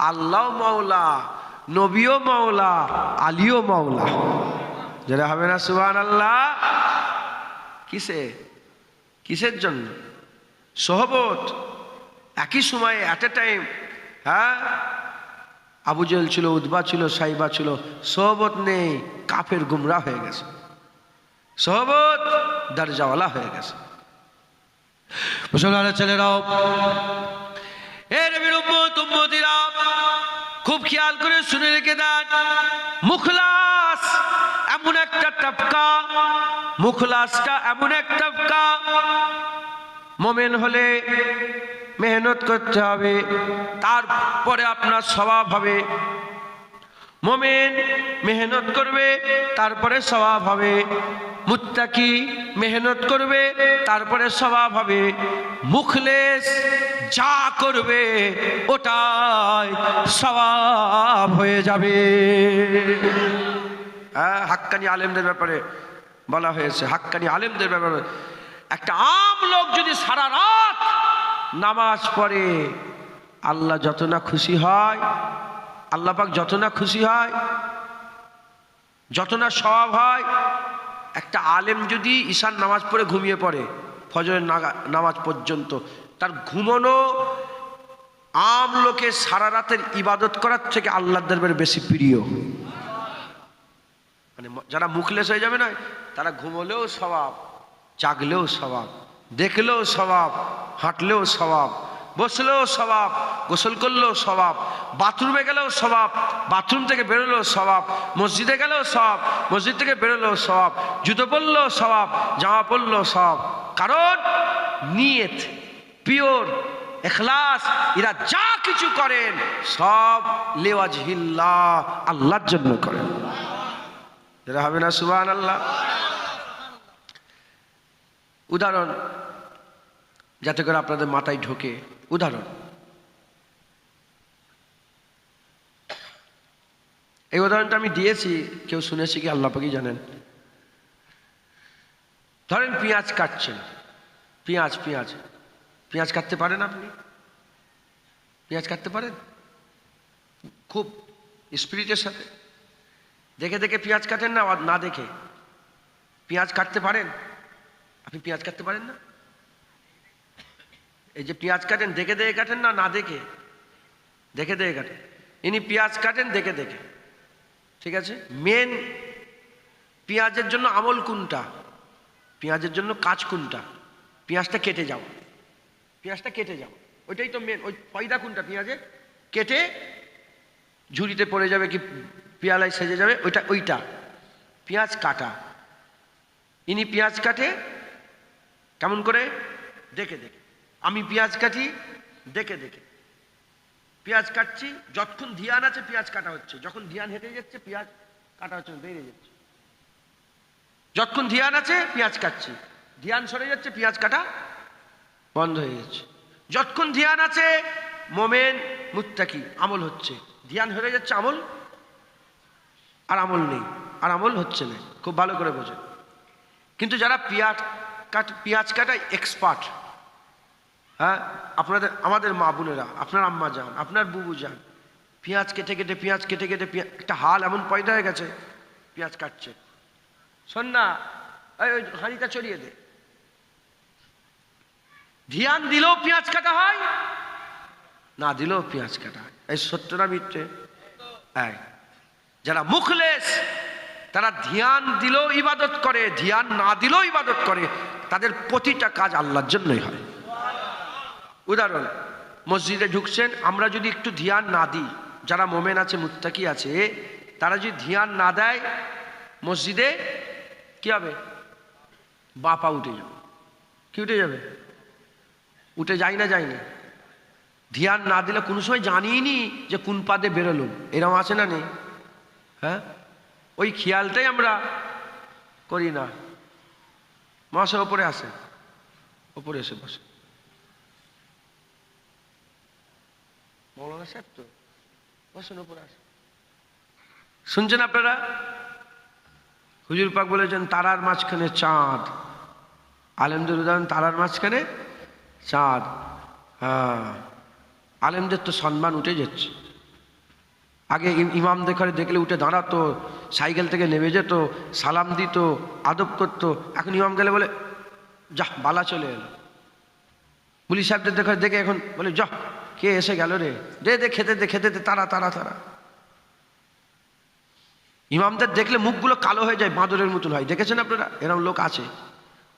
আল্লাহ মাওলা, নবীও মাওলা, আলীও মাওলা। যারা হবে না সুবহানাল্লাহ। কিসে, কিসের জন্য? সোহবত। একই সময়ে এট এ টাইম, হ্যাঁ, আবু জেহেল ছিল, উতবা ছিল, সাইবা ছিল, সোহবত নেই, কাফের গুমরা হয়ে গেছে, সোহবত দরজাওয়ালা হয়ে গেছে। মুসলমানের ছেলেরাও, এ নবীর উম্মত উম্মতিরা, খুব খেয়াল করে শুনে রেখে দেন, মুখলাস এমন একটা তবকা, মুখলাসটা এমন এক তবকা, মুমিন হলে মেহনত করতে হবে, তারপরে আপনার স্বভাব হবে। মুমিন মেহনত করবে, তারপরে স্বভাব হবে। মুত্তাকি মেহনত করবে, তারপরে স্বভাব হবে। মুখলেস যা করবে ওটাই স্বভাব হয়ে যাবে। হ্যাঁ, হাক্কানি আলেমদের ব্যাপারে বলা হয়েছে, হাক্কানি আলেমদের ব্যাপারে, একটা আম লোক যদি সারা রাত নামাজ পড়ে আল্লাহ যত না খুশি হয়, আল্লাহ পাক যত না খুশি হয়, যত না সওয়াব হয়। একটা আলেম যদি ঈশার নামাজ পড়ে ঘুমিয়ে পড়ে ফজরের নামাজ পর্যন্ত, তার ঘুমানো আম লোকে সারা রাতের ইবাদত করার থেকে আল্লাহর দরবারে বেশি প্রিয়। মানে যারা মুখলেস হয়ে যাবে না, তারা ঘুমলেও সওয়াব, জাগলেও সওয়াব, দেখলেও সওয়াব, হাঁটলেও সওয়াব, বসলেও সওয়াব, গোসল করলেও সওয়াব, বাথরুমে গেলেও সওয়াব, বাথরুম থেকে বেরোলেও সওয়াব, মসজিদে গেলেও সওয়াব, মসজিদ থেকে বেরোলেও সওয়াব, জুতো পরলেও সওয়াব, জামা পরলেও সওয়াব। কারণ নিয়ত পিওর, ইখলাস, এরা যা কিছু করেন সব লিওয়াজহিল্লাহ, আল্লাহর জন্য করেন। এরা হবে না সুবহানাল্লাহ। উদাহরণ যাতে করে আপনাদের মাথায় ঢোকে, উদাহরণ এই উদাহরণটা আমি দিয়েছি, কেউ শুনেছি কি আল্লাহ পাকই জানেন। ধরেন পেঁয়াজ কাটছেন, পেঁয়াজ পেঁয়াজ পেঁয়াজ কাটতে পারেন আপনি? পেঁয়াজ কাটতে পারেন? খুব স্পিরিটের সাথে দেখে দেখে পেঁয়াজ কাটেন না, না দেখে পেঁয়াজ কাটতে পারেন? আপনি পেঁয়াজ কাটতে পারেন না? এই যে পেঁয়াজ কাটেন দেখে দেখে কাটেন না, না দেখে? দেখে দেখে কাটেন। ইনি পেঁয়াজ কাটেন দেখে দেখে, ঠিক আছে। মেন পেঁয়াজের জন্য আমল কোনটা? পেঁয়াজের জন্য কাজ কোনটা? পেঁয়াজটা কেটে যাও, পেঁয়াজটা কেটে যাও, ওইটাই তো মেন। ওই ফয়দা কোনটা? পেঁয়াজে কেটে ঝুড়িতে পড়ে যাবে কি পেয়ালায় সেজে যাবে, ওইটা ওইটা পেঁয়াজ কাটা। ইনি পেঁয়াজ কাটে কেমন করে? দেখে দেখে। আমি পেঁয়াজ কাটি দেখে দেখে। পেঁয়াজ কাটছি, যতক্ষণ ধ্যান আছে পেঁয়াজ কাটা হচ্ছে, যখন ধ্যান হেঁটে যাচ্ছে পেঁয়াজ কাটা হচ্ছে, বেড়ে যাচ্ছে। যতক্ষণ ধ্যান আছে পেঁয়াজ কাটছি, ধ্যান সরে যাচ্ছে পেঁয়াজ কাটা বন্ধ হয়ে যাচ্ছে। যতক্ষণ ধ্যান আছে মোমেন মুত্তাকি আমল হচ্ছে, ধ্যান হয়ে যাচ্ছে আমল আর আমল নেই, আর আমল হচ্ছে না। খুব ভালো করে বোঝেন। কিন্তু যারা পেঁয়াজ কাটায় এক্সপার্ট, হ্যাঁ, আপনাদের আমাদের মা বোনেরা, আপনার আম্মা যান, আপনার বুবু যান, পেঁয়াজ কেটে কেটে পেঁয়াজ কেটে কেটে একটা হাল এমন পয়দা হয়ে গেছে, পেঁয়াজ কাটছে। শোন না, ওই হাঁড়িটা চড়িয়ে দে। ধ্যান দিলেও পেঁয়াজ কাটা হয়, না দিলেও পেঁয়াজ কাটা হয়। এই সত্যটা মিথ্যে? যারা মুখলেস তারা ধ্যান দিলেও ইবাদত করে, ধ্যান না দিলেও ইবাদত করে, তাদের প্রতিটা কাজ আল্লাহর জন্যই হয়। উদাহরণ, মসজিদে ঢুকছেন, আমরা যদি একটু ধ্যান না দিই, যারা মোমেন আছে মুত্তাকি আছে, তারা যদি ধ্যান না দেয়, মসজিদে কি হবে? বাঁ পা উঠে যাবে। কি উঠে যাবে? উঠে যাই না, যাই না। ধ্যান না দিলে কোনো সময় জানিনি যে কোন পাদে বেরোলো, এরকম আছে না নেই? হ্যাঁ, ওই খেয়ালটাই আমরা করি না। মশা ওপরে আসে, ওপরে এসে বসে। মৌলানা সাহেব তো বসুন, ওপরে আসে। শুনছেন আপনারা? হুজুর পাক বলেছেন তারার মাঝখানে চাঁদ। আলেমদের উদাহরণ, তারার মাঝখানে চাঁদ। হ্যাঁ, আলেমদের তো সম্মান উঠে যাচ্ছে। আগে ইমামদের ঘরে দেখলে উঠে দাঁড়াতো, সাইকেল থেকে নেমে যেত, সালাম দিত, আদব করতো। এখন ইমাম গেলে বলে যা বালা চলে এলো। পুলিশ সাহেবদের ঘরে দেখে এখন বলে যা কে এসে গেল রে, দে দে খেতে দে, খেতে দে, তারা তারা তারা। ইমামদের দেখলে মুখগুলো কালো হয়ে যায়, বাঁদরের মতন হয়। দেখেছেন আপনারা? এরকম লোক আছে।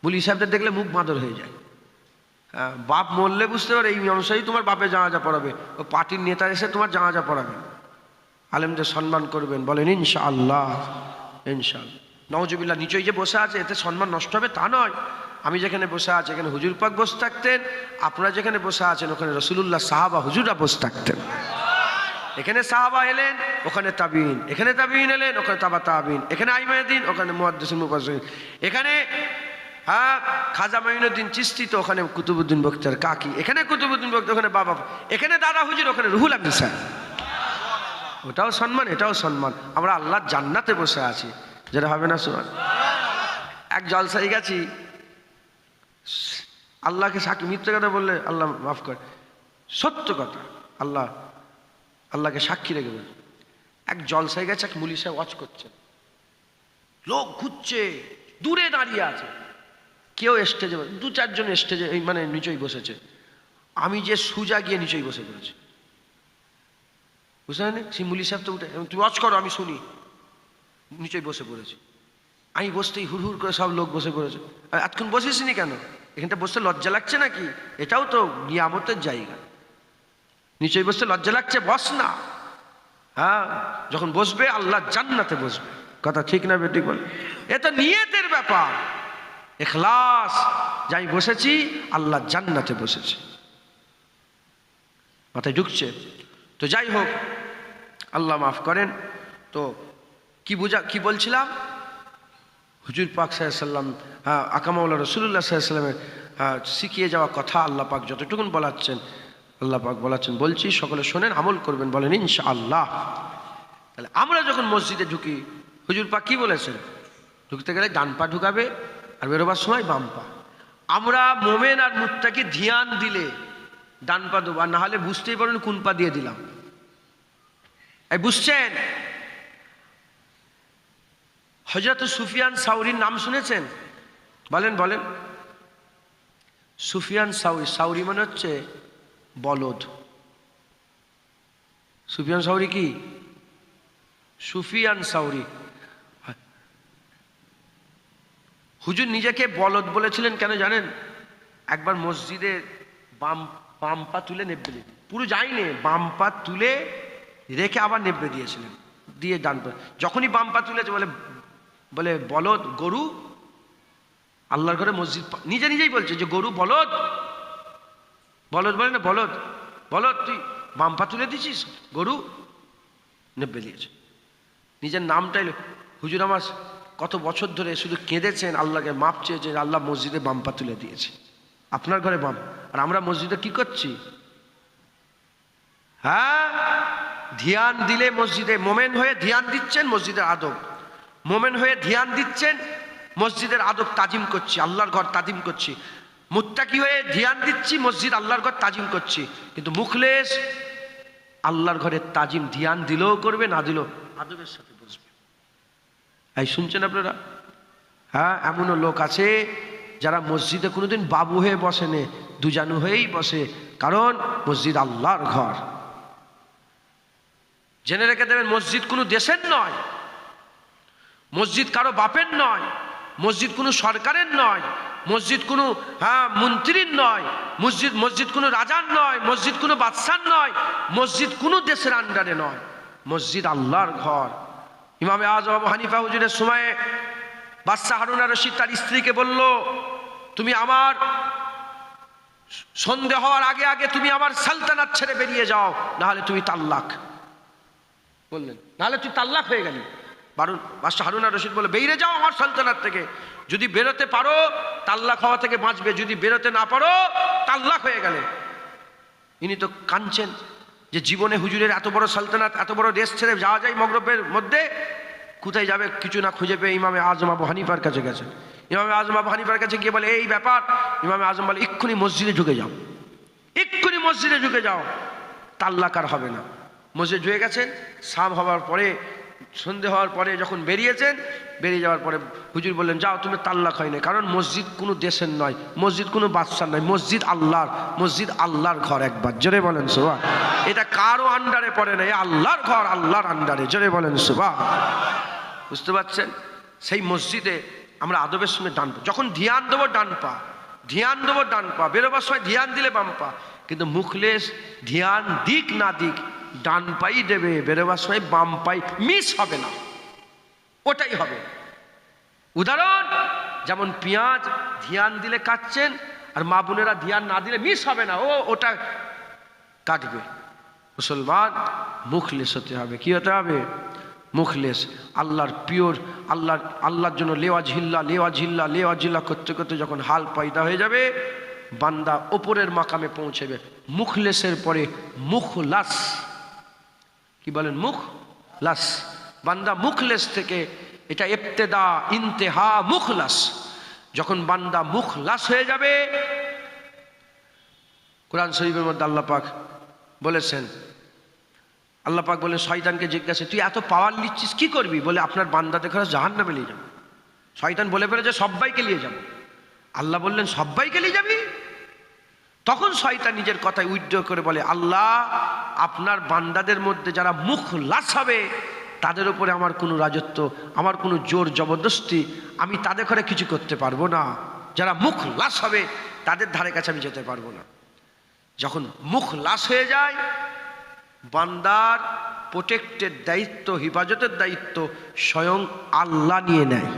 পুলিশ সাহেবদের দেখলে মুখ বাঁদর হয়ে যায়। হ্যাঁ, বাপ মরলে বুঝতে পারে এই ইমাম সাহেব তোমার বাপের জানাজা পড়াবে, ও পার্টির নেতা এসে তোমার জানাজা পড়াবে। আলেমদের সম্মান করবেন, বলেন ইনশাআল্লাহ। ইনশাআল্লাহ। নওয়াজুবিল্লাহ, নিচেই যে বসে আছে এতে সম্মান নষ্ট হবে তা নয়। আমি যেখানে বসে আছি এখানে হুজুর পাক বসে থাকতেন, আপনারা যেখানে বসে আছেন ওখানে রাসূলুল্লাহ, সাহাবা, হুজুররা বসে থাকতেন। এখানে সাহাবা এলেন, ওখানে তাবিঈন, এখানে তাবিঈন এলেন, ওখানে তাবা তাবিঈন, এখানে আইমায়ে দ্বীন, ওখানে মুহাদ্দিসিন মুফাসসিরিন, এখানে হ্যাঁ খাজা মাইনুদ্দিন চিশতি, তো ওখানে কুতুবউদ্দিন বখতিয়ার কাকি, এখানে কুতুবউদ্দিন বখতিয়ার, ওখানে বাবা, এখানে দাদা হুজুর, ওখানে রুহুল আমিন সাহেব। ওটাও সম্মান, এটাও সম্মান। আমরা আল্লাহর জান্নাতে বসে আছি, যেটা হবে না সুবহান। এক জলসায় গেছি, আল্লাহকে সাক্ষী, মিথ্যে কথা বললে আল্লাহ মাফ করে, সত্য কথা আল্লাহকে সাক্ষী রেখে বলে। এক জলসায় গেছে, এক মুলি সাহেব ওয়াচ করছেন, লোক ঘুরছে, দূরে দাঁড়িয়ে আছে, কেউ স্টেজে, দু চারজন স্টেজে মানে নিচেই বসেছে, আমি যে সুজা গিয়ে নিচেই বসে পড়েছি, বুঝলেন? সেই মুলি সাহেব তো উঠে, তুমি ওয়াচ করো আমি শুনি, নিচেই বসে পড়েছি। আমি বসতেই হুড় করে সব লোক বসে পড়েছে। এতক্ষণ বসেছিনি কেন? এখানটা বসতে লজ্জা লাগছে নাকি? এটাও তো নিয়ামতের জায়গা, নিচেই বসতে লজ্জা লাগছে? বস না। হ্যাঁ, যখন বসবে আল্লাহ জান্নাতে বসবে, কথা ঠিক না বেটি বল? এ তো নিয়তের ব্যাপার, ইখলাস, যাই বসেছি আল্লাহ জান্নাতে বসেছি, মাথায় ঢুকছে? তো যাই হোক, আল্লাহ মাফ করেন। তো কি বলছিলাম? হুজুর পাক সাল্লাল্লাহু আলাইহি ওয়াসাল্লাম, আকামাউল্লাহ রাসূলুল্লাহ সাল্লাল্লাহু আলাইহি ওয়াসাল্লামের শিখিয়ে যাওয়া কথা আল্লাহ পাক যতটুকুন বলাচ্ছেন, আল্লাহ পাক বলাচ্ছেন, বলছি সকলে শোনেন, আমল করবেন, বলেন ইনশাআল্লাহ। তাহলে আমরা যখন মসজিদে ঢুকি, হুজুর পাক কি বলেছেন? ঢুকতে গেলে ডান পা ঢুকাবে আর বেরোবার সময় বাম পা। আমরা মোমেন আর মুত্তাকি ধ্যান দিলে ডান পা দেবো, আর না হলে বুঝতেই পারেন কোন পা দিয়ে দিলাম। এই বুঝছেন? হযরত সুফিয়ান সাউরির নাম শুনেছেন? বলেন বলেন। সুফিয়ান সাউরি মানে হচ্ছে বলদ। সুফিয়ান সাউরি কি? সুফিয়ান সাউরি। হুজুর নিজেকে বলদ বলেছিলেন কেন জানেন? একবার মসজিদে বাম পা তুলে নেবড়ে দিয়েছিলেন, পুরো যায়নি, বাম পা তুলে রেখে আবার নেবড়ে দিয়েছিলেন, দিয়ে ডান পা। যখনই বাম পা তুলেছে বলে বলদ, গরু আল্লাহর ঘরে মসজিদ, নিজেই বলছে যে গরু বলদ, বলদ বলে না, বলদ তুই বাম পা তুলে দিছিস, গরু নেবড়ে দিয়েছে। নিজের নামটাই হুজুর আমার কত বছর ধরে শুধু কেঁদেছেন, আল্লাহকে মাপ চেয়েছে, আল্লাহ মসজিদে বাম পা তুলে দিয়েছে, আপনার ঘরে বাম। আর আমরা মসজিদে কি করছি? হ্যাঁ, ধ্যান দিলে মসজিদে মোমেন হয়ে ধ্যান দিচ্ছেন, মসজিদের আদব, মোমেন হয়ে ধ্যান দিচ্ছেন, মসজিদের আদব তাজিম করছি, আল্লাহর ঘর তাজিম করছি। মুত্তাকি হয়ে ধ্যান দিচ্ছি, মসজিদ আল্লাহর ঘর তাজিম করছি। কিন্তু মুখলেস আল্লাহর ঘরের তাজিম ধ্যান দিলেও করবে, না দিলেও আদবের সাথে বসবে। এই শুনছেন আপনারা? হ্যাঁ, এমনও লোক আছে যারা মসজিদে কোনোদিন বাবু হয়ে বসেনে, দুজানু হয়েই বসে, কারণ মসজিদ আল্লাহর ঘর। জেনে রেখে দেবেন, মসজিদ কোনো দেশের নয়, মসজিদ কারো বাপের নয়, মসজিদ কোনো সরকারের নয়, মসজিদ কোনো মন্ত্রীর নয়, মসজিদ কোনো রাজার নয়, মসজিদ কোনো বাদশার নয়, মসজিদ কোনো দেশের আন্ডারে নয়, মসজিদ আল্লাহর ঘর। ইমামে আযম আবু হানিফা হুজুরের সময়ে বাদশা হারুন আর রশিদ তার স্ত্রীকে বলল, তুমি আমার সন্দেহ হওয়ার আগে আগে তুমি আমার সালতানাত ছেড়ে বেরিয়ে যাও, নাহলে তুমি তাল্লাক। বললেন, নাহলে তুই তাল্লাক হয়ে গেলি। বাদশা হারুন আর রশিদ বলে, বেরিয়ে যাও আমার সালতানাত থেকে, যদি বেরোতে পারো তাল্লাক হওয়া থেকে বাঁচবে, যদি বেরোতে না পারো তাল্লাক হয়ে গেলে। ইনি তো কাঁদছেন যে জীবনে হুজুরের এত বড় সালতানাত, এত বড় দেশ ছেড়ে যাওয়া যায় মগরবের মধ্যে, কোথায় যাবে কিছু না খুঁজে পেয়ে ইমামে আযম আবু হানিফার কাছে গেছে। ইমামে আযম আবু হানিফার কাছে গিয়ে বলে, এই ব্যাপার। ইমামে আযম বলে, এক্ষুনি মসজিদে ঢুকে যাও, এক্ষুনি মসজিদে ঢুকে যাও, তাল্লাক আর হবে না। মসজিদে ঢুকে গেছেন, শাম হওয়ার পরে, সন্ধে হওয়ার পরে যখন বেরিয়েছেন, বেরিয়ে যাওয়ার পরে হুজুর বললেন, যাও, তুমি তাল্লাক হয় না, কারণ মসজিদ কোনো দেশের নয়, মসজিদ কোনো বাদশার নয়, মসজিদ আল্লাহর, মসজিদ আল্লাহর ঘর। একবার জোরে বলেন সুবহান। এটা কারো আন্ডারে পড়ে না, আল্লাহর ঘর, আল্লাহর আন্ডারে। জোরে বলেন সুবহান। বুঝতে পারছেন? সেই মসজিদে আমরা আদবের সঙ্গে ডান পা, যখন ধ্যান দেবো ডান পা, ধ্যান দেবো ডান পা, বেরোবার সময় ধ্যান দিলে বাম পা। কিন্তু মুখলেস ধ্যান দিক না দিক ডান পাই দেবে, বেরোবার সময় বাম পাই মিস হবে না, ওটাই হবে। উদাহরণ, যেমন পেঁয়াজ ধ্যান দিলে কাটছেন, আর মা বোনেরা ধ্যান না দিলে মিস হবে না, ওটা কাটবে। মুসলমান মুখলেস হতে হবে। কি হতে হবে? মুখলেস, আল্লাহর পিওর, আল্লাহর জন্য লেওয়া ঝিল্লা করতে করতে যখন হাল পয়দা হয়ে যাবে, বান্দা ওপরের মাকামে পৌঁছবে। মুখলেসের পরে মুখলাস। কি বলেন? মুখলাস। বান্দা মুখলেস থেকে, এটা ইবতেদা, ইন্তেহা, মুখলাস। যখন বান্দা মুখলাস হয়ে যাবে, কোরআন শরীফের মধ্যে আল্লাহ পাক বলেছেন, আল্লাহ পাক বলে শয়তানকে জিজ্ঞাসা, তুই এত পাওয়ার নিচ্ছিস কি করবি? বলে আপনার বান্দাদের ঘরে জাহান্নামে নিয়ে যাবো। শয়তান বলে ফেলেছে সবাইকে নিয়ে যাবো। আল্লাহ বললেন সবাইকে নিয়ে যাবি? তখন শয়তান নিজের কথায় উইথড্র করে বলে, আল্লাহ আপনার বান্দাদের মধ্যে যারা মুখলাস হবে তাদের উপরে আমার কোনো রাজত্ব, আমার কোনো জোর জবরদস্তি, আমি তাদের ঘরে কিছু করতে পারবো না। যারা মুখলাস হবে তাদের ধারে কাছে আমি যেতে পারবো না। যখন মুখলাস হয়ে যায়, বান্দার প্রোটেক্টের দায়িত্ব, হিফাজতের দায়িত্ব স্বয়ং আল্লাহ নিয়ে নেয়।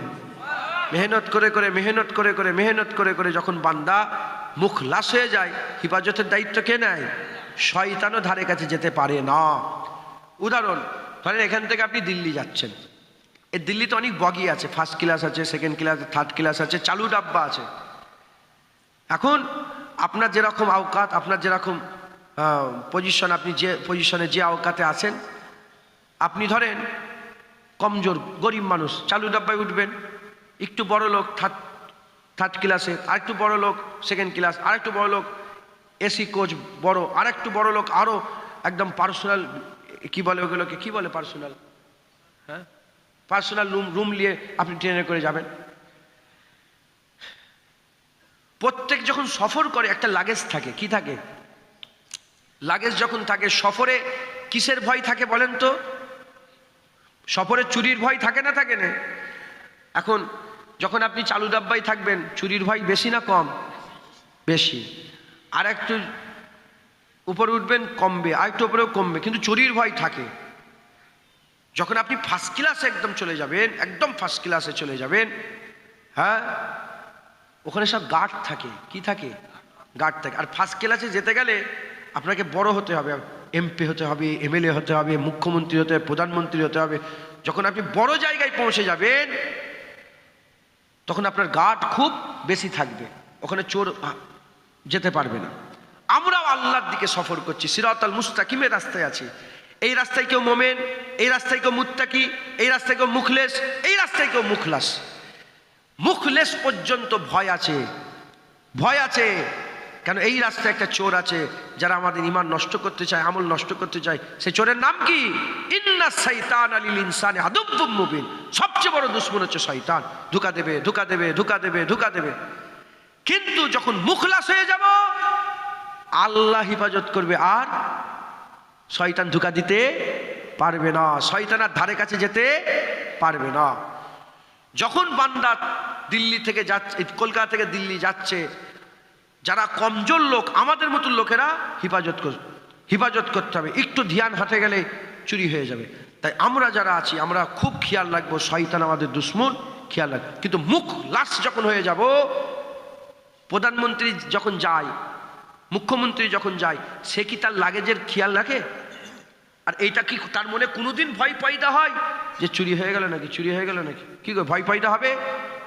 মেহনত করে করে যখন বান্দা মুখলাস হয়ে যায়, হিফাজতের দায়িত্ব কে নেয়? শয়তানও ধারে কাছে যেতে পারে না। উদাহরণ ধরেন, এখান থেকে আপনি দিল্লি যাচ্ছেন। এই দিল্লিতে অনেক বগি আছে, ফার্স্ট ক্লাস আছে, সেকেন্ড ক্লাস, থার্ড ক্লাস আছে, চালু ডাব্বা আছে। এখন আপনার যেরকম আওকাত, আপনার যেরকম পজিশন, আপনি যে পজিশনে যে আওকাতে আছেন, আপনি ধরেন কমজোর গরিব মানুষ, চালু ডাব্বায় উঠবেন। একটু বড় লোক থার্ড ক্লাসে, আরেকটু বড় লোক সেকেন্ড ক্লাস, আরেকটু বড় লোক এসি কোচ বড়, আরেকটু বড় লোক আরও একদম পার্সোনাল, কি বলে ওগুলোকে, কি বলে পার্সোনাল, হ্যাঁ পার্সোনাল রুম নিয়ে আপনি ট্রেনে করে যাবেন। প্রত্যেক যখন সফর করে একটা লাগেজ থাকে, কি থাকে? লাগেজ যখন থাকে, সফরে কিসের ভয় থাকে বলেন তো? সফরে চুরির ভয় থাকে না থাকে না? এখন যখন আপনি চালু ডাব্বায় থাকবেন, চুরির ভয় বেশি না কম? বেশি। আর একটু উপরে উঠবেন কমবে, আর একটু উপরেও কমবে, কিন্তু চুরির ভয় থাকে। যখন আপনি ফার্স্ট ক্লাসে একদম চলে যাবেন, একদম ফার্স্ট ক্লাসে চলে যাবেন, হ্যাঁ, ওখানে সব গার্ড থাকে। কি থাকে? গার্ড থাকে। আর ফার্স্ট ক্লাসে যেতে গেলে আপনাকে বড় হতে হবে, এমপি হতে হবে, এমএলএ হতে হবে, মুখ্যমন্ত্রী হতে হবে, প্রধানমন্ত্রী হতে হবে। যখন আপনি বড় জায়গায় পৌঁছে যাবেন, তখন আপনার গার্ড খুব বেশি থাকবে, ওখানে চোর যেতে পারবে না। আমরাও আল্লাহর দিকে সফর করছি, সিরাতাল মুস্তাকিমের রাস্তায় আছি। এই রাস্তায় কেউ মোমেন, এই রাস্তায় কেউ মুত্তাকি, এই রাস্তায় কেউ মুখলেস, এই রাস্তায় কেউ মুখলাস। মুখলেস পর্যন্ত ভয় আছে, ভয় আছে। কেন? এই রাস্তায় একটা চোর আছে যারা আমাদের ঈমান নষ্ট করতে চায়, আমল নষ্ট করতে চায়। সেই চোরের নাম কি? ইন্নাস শাইতানা লিল ইনসানি আদুব্বুম মুবিন। সবচেয়ে বড় দুশমন হচ্ছে শয়তান। ধোঁকা দেবে, ধোঁকা দেবে, ধোঁকা দেবে, ধোঁকা দেবে। কিন্তু যখন মুখলাস হয়ে যাব, আল্লাহ হিফাজত করবে, আর শয়তান ধোঁকা দিতে পারবে না, শয়তান আর ধারে কাছে যেতে পারবে না। যখন বান্দা দিল্লি থেকে যাচ্ছে, কলকাতা থেকে দিল্লি যাচ্ছে, যারা কমজোর লোক, আমাদের মতো লোকেরা হিফাজত করতে হবে। একটু ধ্যান হাতে গেলে চুরি হয়ে যাবে। তাই আমরা যারা আছি, আমরা খুব খেয়াল রাখবো, শয়তান আমাদের দুশমন, খেয়াল রাখবো। কিন্তু মুখ লাশ যখন হয়ে যাব, প্রধানমন্ত্রী যখন যায়, মুখ্যমন্ত্রী যখন যায়, সে কি তার লাগেজের খেয়াল রাখে? আর এইটা কি তার মনে কোনোদিন ভয় পয়দা হয় যে চুরি হয়ে গেল নাকি, চুরি হয়ে গেল নাকি? কি করে ভয় পয়দা হবে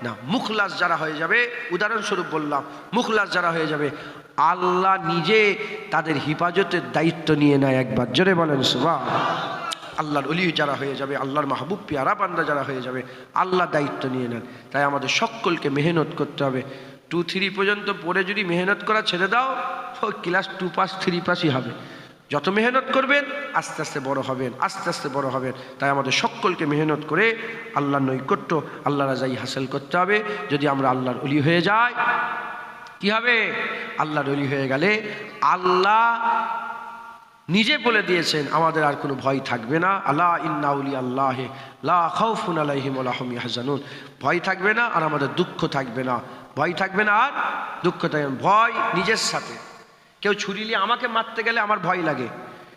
না? মুখলাস যারা হয়ে যাবে, উদাহরণস্বরূপ বললাম, মুখলাস যারা হয়ে যাবে, আল্লাহ নিজে তাদের হিফাজতের দায়িত্ব নিয়ে নেয়। একবার জোরে বলেন সুবহানাল্লাহ। আল্লাহর ওলি যারা হয়ে যাবে, আল্লাহর মাহবুব পিয়ারা বান্দা যারা হয়ে যাবে, আল্লাহ দায়িত্ব নিয়ে নেন। তাই আমাদের সকলকে মেহনত করতে হবে। 2-3 পর্যন্ত পড়ে যদি মেহনত করা ছেড়ে দাও, ও ক্লাস 2 পাস 3 পাসই হবে। যত মেহনত করবেন আস্তে আস্তে বড় হবেন, আস্তে আস্তে বড় হবেন। তাই আমাদের সকলকে মেহনত করে আল্লাহর নৈকট্য, আল্লাহর রাজাই হাসিল করতে হবে। যদি আমরা আল্লাহর ওলি হয়ে যাই, কি হবে? আল্লাহর ওলি হয়ে গেলে আল্লাহ নিজে বলে দিয়েছেন আমাদের আর কোনো ভয় থাকবে না। আলা ইন্না আউলিয়া আল্লাহি লা খাউফুন আলাইহিম ওয়া লা হুম ইয়াহজানুন। ভয় থাকবে না আর আমাদের দুঃখ থাকবে না, ভয় থাকবে না আর দুঃখ থাকবে না। ভয় নিজের সাথে। কেউ ছুরি নিয়ে আমাকে মারতে গেলে আমার ভয় লাগে,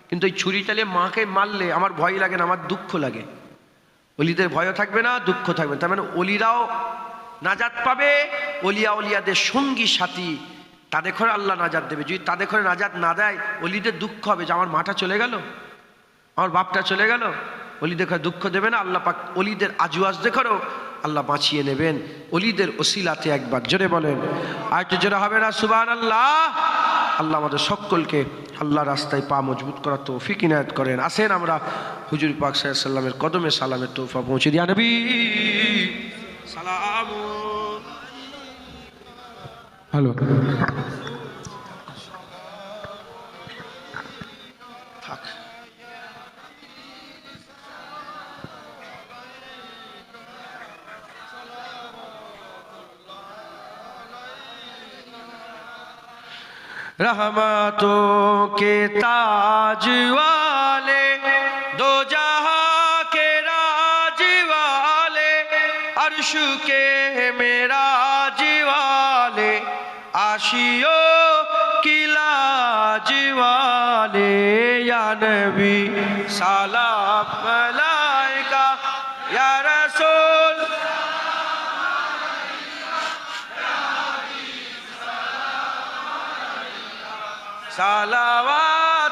কিন্তু এই ছুরি চালিয়ে মাকে মারলে আমার ভয় লাগে না, আমার দুঃখ লাগে। অলিদের ভয়ও থাকবে না, দুঃখ থাকবে না। তার মানে অলিরাও নাজাত পাবে, অলিয়া অলিয়াদের সঙ্গী সাথী, তাদের ঘরে আল্লাহ নাজাত দেবে। যদি তাদের ঘরে নাজাত না দেয়, অলিদের দুঃখ হবে যে আমার মাটা চলে গেল, আমার বাপটা চলে গেল। অলিদের ঘরে দুঃখ দেবে না আল্লাহ পাক। অলিদের আজওয়াজ দেখো আল্লাহ বাঁচিয়ে নেবেন অলিদের ওসিলাতে। একবার জোরে বলেন, আর একটু জোরে হবে না সুবহানাল্লাহ। আল্লাহ আমাদের সকলকে আল্লাহ রাস্তায় পা মজবুত করার তৌফিক ইনায়াত করেন। আসেন আমরা হুজুর পাক সাল্লাল্লাহু আলাইহি ওয়াসাল্লামের কদমে সালামের তোহফা পৌঁছে দিয়া নবী সালাম। হ্যালো। रहमतों के ताज वाले, दो जहां के राज वाले, अर्श के मेराज वाले, आशियो की लाज वाले, या नबी सलाम अलैका या रसूल, सलावातुल्लाह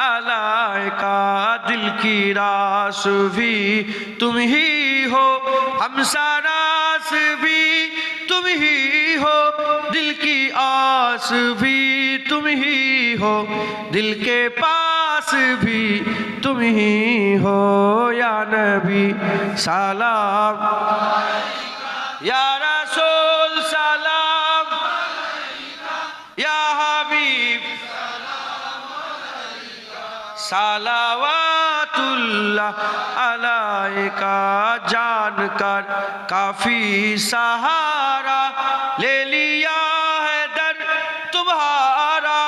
अलैका। दिल की रास भी तुम ही हो, हमसारास भी तुम ही हो, दिल की आस भी तुम ही हो, दिल के पास भी तुम ही हो, या नबी सलाम या रसूल सलाम, या हबीब सलावातुल्लाह अलैका। जानकर काफी सहारा ले लिया है दर तुम्हारा,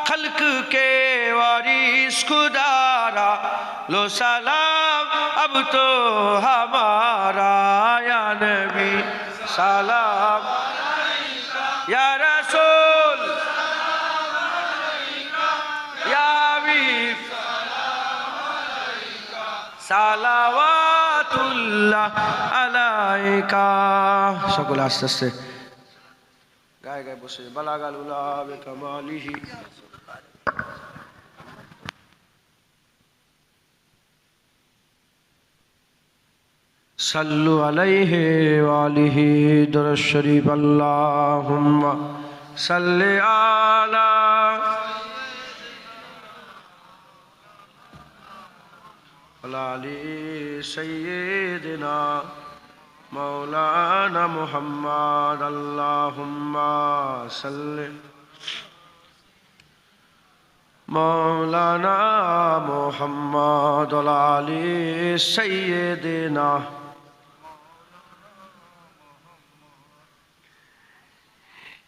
खल्क के वारिस खुदारा, लो सलाम अब तो हमारा, या नबी सलाम या रसूल या हबीब सलावातुल्लाह अलैका। সকলে আস্তে আস্তে গায়ে গায়ে বসে বালাগাল উলা বিকামালিহি। सल्लु अलैहि वालिहि दुरूद शरीफ। अल्लाहुम्मा सल्लि अला अली सय्यिदिना मौलाना मुहम्मद। अल्लाहुम्मा सल्लि मौलाना मुहम्मद अली सय्यिदिना।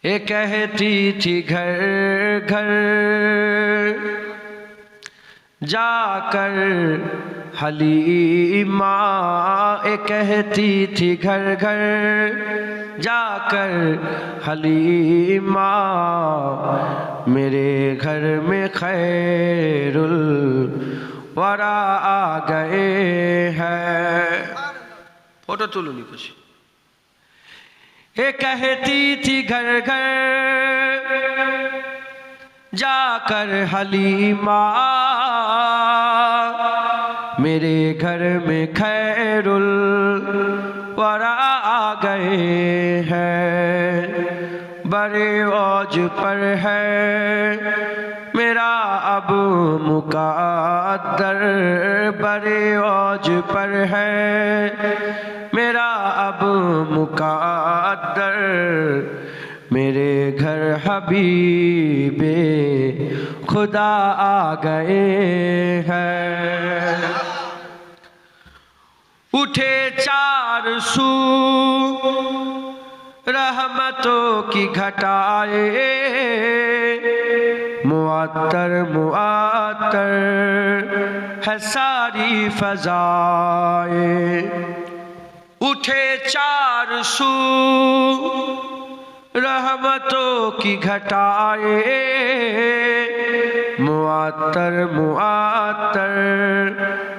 ये कहती थी घर घर जाकर हलीमा, ये कहती थी घर घर जाकर हलीमा, मेरे घर में खैरुल वरा आ गए हैं। फोटो तुलूनी कुछ। ये कहती थी घर घर जाकर हलीमा, मेरे घर में खैरुल वरा आ गए हैं। बड़े औज पर है मेरा अब मुक़द्दर, बड़े औज पर है मेरा अब मुक़द्दर, मेरे घर हबीबे खुदा आ गए हैं। उठे चार सू रहमतों की घटाए, मुअत्तर मुअत्तर है सारी फजाए। उठे चार सू रहमतों की घटाए, मुअत्तर मुअत्तर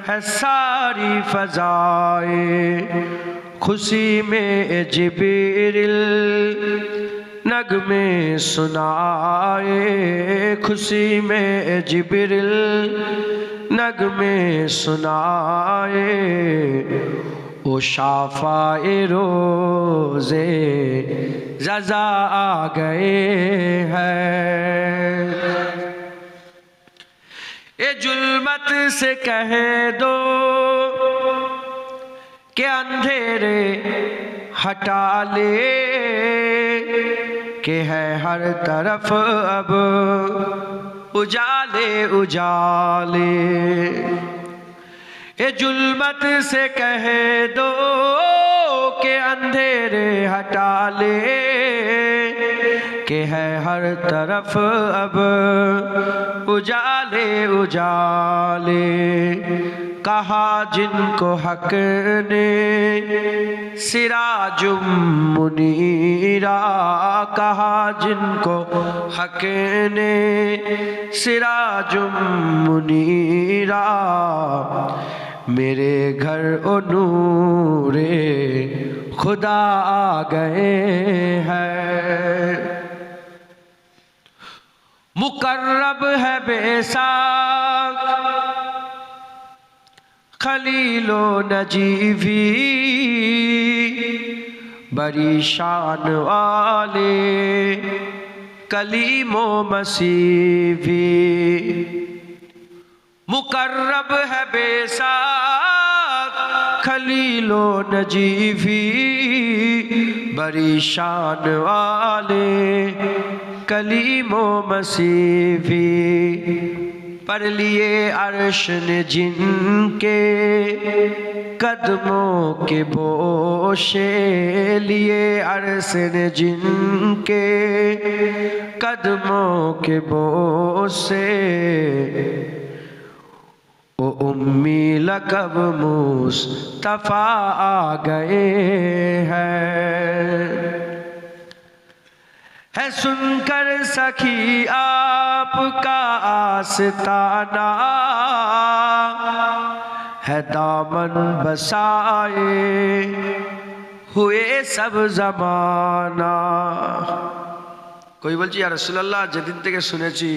है सारी फजाए। खुशी में जिब्रील नगमे सुनाए, खुशी में जिब्रील नगमे सुनाए, ओ शाफ़ाए रोज़े रज़ा आ गए हैं। ये जुल्मत से कह दो कि अंधेरे हटा ले, कि है हर तरफ अब उजाले उजाले। ये जुल्मत से कह दो कि अंधेरे हटा ले, कि है हर तरफ अब उजाले उजाले। कहा जिनको हक ने सिराजुम मुनीरा, कहा जिनको हक ने सिराजुम मुनीरा। मेरे घर ओ नूरे खुदा आ गए हैं। मुकर्रब है बेसाख खलीलो नजीवी, बड़ी शान वाले कलीमो मसीवी। मुकर्रब है बेसाख खलीलो नजीवी, बड़ी शान वाले कलीमो मसीवी। पर लिए अर्श ने जिनके कदमों के बोशे, लिए अर्श ने जिनके कदमों के बोशे। ओ उम्मी लकब मुस्तफा आ गए हैं। है सुनकर सखी आपका आस्ताना, है दामन बसाए हुए सब जमाना। कोई বলছি ইয়া রাসূলুল্লাহ, যেদিন থেকে শুনেছি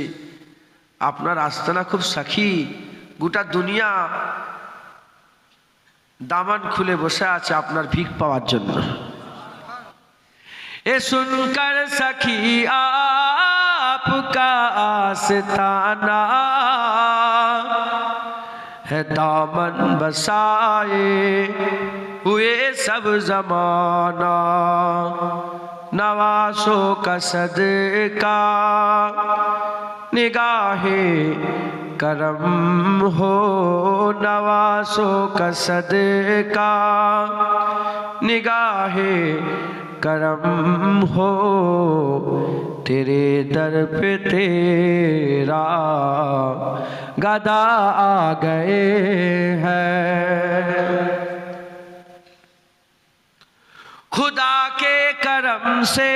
আপনার আস্তানা খুব সাখী, গোটা দুনিয়া দামান খুলে বসে আছে আপনার ভিক পাওয়ার জন্য। ए सुनकर सखी आपका आस्ताना, है दामन बसाए हुए सब जमाना। नवासों का सदका निगाहे करम हो, नवासों का सदका निगाहे करम हो। तेरे दर पे तेरा गदा आ गए हैं। खुदा के करम से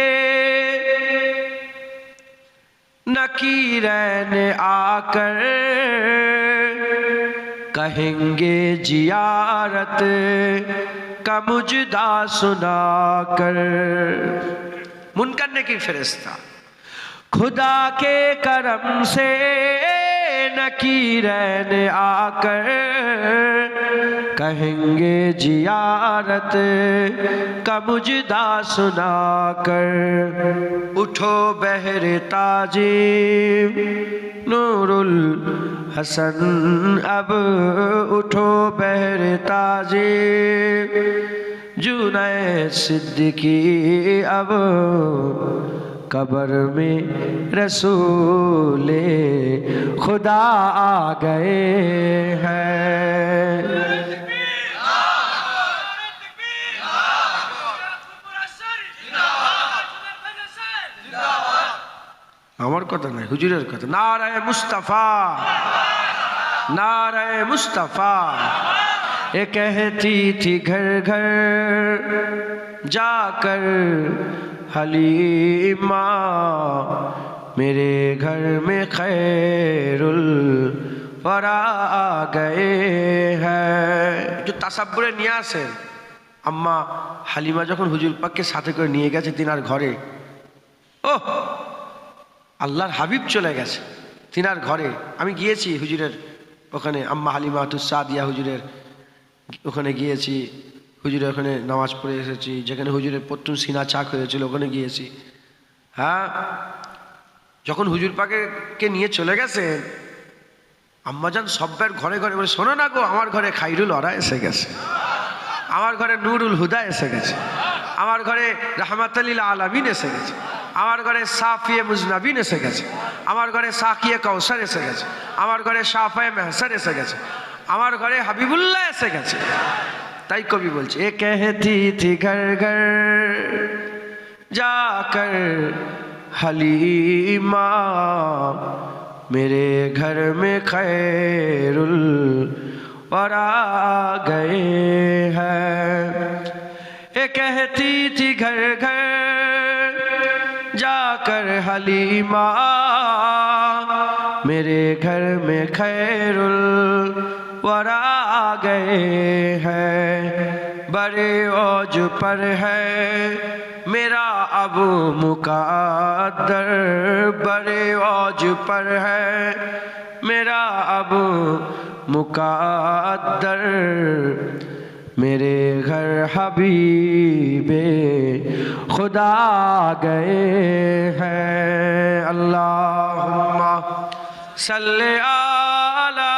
नकीरैन आकर कहेंगे जियारत का मुजदा सुनाकर। मुनकर ने की फरिश्ता खुदा के करम से नकीरैन आकर कहेंगे जियारत का मुजदा सुनाकर। उठो बहरे ताजीब नूरुल हसन, अब उठो बहरे ताजीब जुनैद सिद्दीकी। अब कब्र में रसूले खुदा आ गए हैं। আমার কথা নাই, হুজুরের কথা। নারায়ে মুস্তাফা, नारे मुस्तफ़ा। ये कहती थी घर घर जाकर हलीमा, मेरे घर में खैरुल वरा आ गए हैं। जो তাসাব্বুরে নিয়ে আসেন আম্মা হালিমা যখন হুজুর পাককে সাথে করে নিয়ে গেছে তিনার ঘরে, ও আল্লাহর হাবিব চলে গেছে তিনার ঘরে। আমি গিয়েছি হুজুরের ওখানে, আম্মা হালিমা সাদিয়া হুজুরের ওখানে গিয়েছি, হুজুরের ওখানে নামাজ পড়ে এসেছি, যেখানে হুজুরের প্রথম সিনা চাক হয়েছিল ওখানে গিয়েছি। হ্যাঁ, যখন হুজুর পাকে নিয়ে চলে গেছেন আম্মাজান সব্বার ঘরে ঘরে বলে, শোনো না গো, আমার ঘরে খাইরুল ওরা এসে গেছে, আমার ঘরে নুরুল হুদা এসে গেছে, আমার ঘরে রাহমাতুল আলামিন এসে গেছে, আমার ঘরে সাফিয়ে মুজনাবিন এসে গেছে, আমার ঘরে সাকিয়ে কাউসার এসে গেছে, আমার ঘরে শাফায়ে মেহসার এসে গেছে, আমার ঘরে হাবিবুল্লাহ এসে গেছে। তাই কবি বলছে, এ कहती थी घर घर जाकर हलीमा, मेरे घर में खैरुल वरा गए हैं। ये कहती थी घर घर जाकर हलीमा, मेरे घर में खैरुल वरा गए हैं। बड़े औज पर है मेरा अब मुक़द्दर, बड़े औज पर है मेरा अब मुक़द्दर, मेरे घर हबीबे खुदा गए हैं। अल्लाहुम्मा सल्ले अला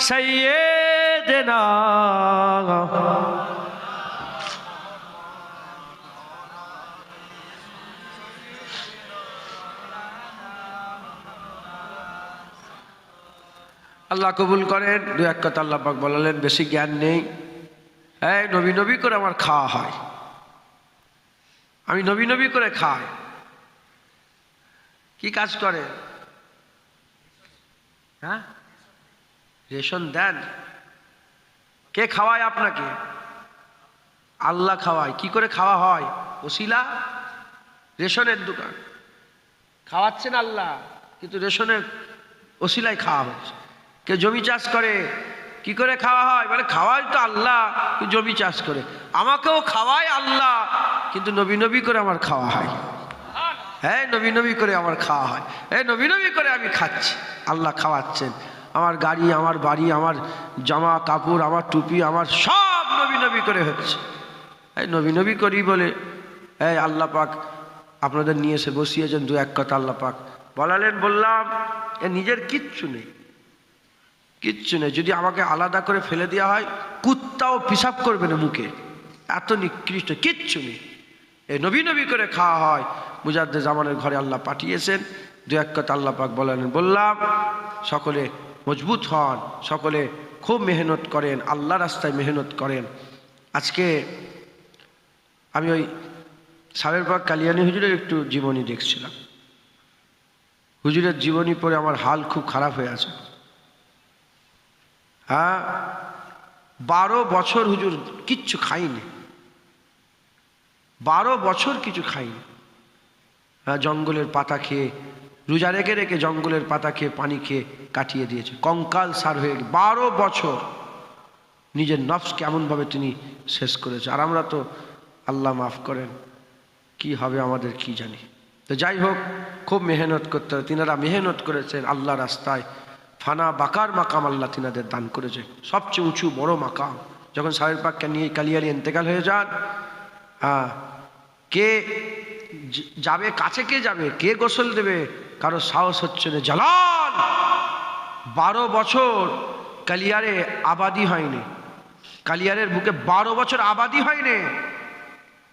सय्यिदना, আল্লাহ কবুল করেন। দু এক কথা আল্লাহ পাক বলালেন, বেশি জ্ঞান নেই। এই নবী নবী করে আমার খাওয়া হয়, আমি নবী নবী করে খাই। কি কাজ করে? হ্যাঁ, রেশন দেন। কে খাওয়ায় আপনাকে? আল্লাহ খাওয়ায়। কি করে খাওয়া হয়? ওসিলা, রেশনের দোকান খাওয়াচ্ছেন আল্লাহ, কিন্তু রেশনের ওসিলায় খাওয়া হচ্ছে। কে জমি চাষ করে, কি করে খাওয়া হয়? মানে খাওয়ায় তো আল্লাহ, জমি চাষ করে। আমাকেও খাওয়ায় আল্লাহ, কিন্তু নবী নবী করে আমার খাওয়া হয়। হ্যাঁ, নবী নবী করে আমার খাওয়া হয়। এই নবী নবী করে আমি খাচ্ছি, আল্লাহ খাওয়াচ্ছেন। আমার গাড়ি, আমার বাড়ি, আমার জামা কাপড়, আমার টুপি, আমার সব নবী নবী করে হচ্ছে। এই নবী নবী করি বলে এই আল্লাহ পাক আপনাদের নিয়ে এসে বসিয়েছেন। দু এক কথা আল্লাহ পাক বলালেন। বললাম, এ নিজের কিচ্ছু নেই, কিচ্ছু নেই। যদি আমাকে আলাদা করে ফেলে দেওয়া হয়, কুত্তাও পিশাব করবে না মুখে, এত নিকৃষ্ট। কিচ্ছু নেই, এই নবী নবী করে খাওয়া হয়। মুজাদ্দেদ জামানের ঘরে আল্লাহ পাঠিয়েছেন। দু এক কথা আল্লাহ পাক বলেন। বললাম, সকলে মজবুত হন, সকলে খুব মেহনত করেন, আল্লাহ রাস্তায় মেহনত করেন। আজকে আমি ওই সাবের পাক কালিয়ানি হুজুরের একটু জীবনী দেখছিলাম। হুজুরের জীবনী পড়ে আমার হাল খুব খারাপ হয়ে আছে। হ্যাঁ, 12 বছর হুজুর কিচ্ছু খাইনি, 12 বছর কিছু খাইনি। হ্যাঁ, জঙ্গলের পাতা খেয়ে, রোজা রেখে রেখে জঙ্গলের পাতা খেয়ে, পানি খেয়ে কাটিয়ে দিয়েছে। কঙ্কাল সার হয়ে 12 বছর নিজের নফস কেমনভাবে তিনি শেষ করেছে। আর আমরা তো আল্লাহ মাফ করেন, কি হবে আমাদের কি জানি। তো যাই হোক, খুব মেহনত করতে হবে। তিনারা মেহনত করেছেন আল্লাহ রাস্তায়। ফানা বাকার মাকাম আল্লাহ তিনাদের দান করেছে, সবচেয়ে উঁচু বড় মাকাম। যখন সাহেব পাককে নিয়ে কালিয়ালি ইন্তেকাল হয়ে যান, কে যাবে কাছে, কে যাবে, কে গোসল দেবে, কারো সাহস হচ্ছে না। জালাল 12 বছর কালিয়ারে আবাদি হয়নি, কালিয়ারের বুকে 12 বছর আবাদি হয়নি।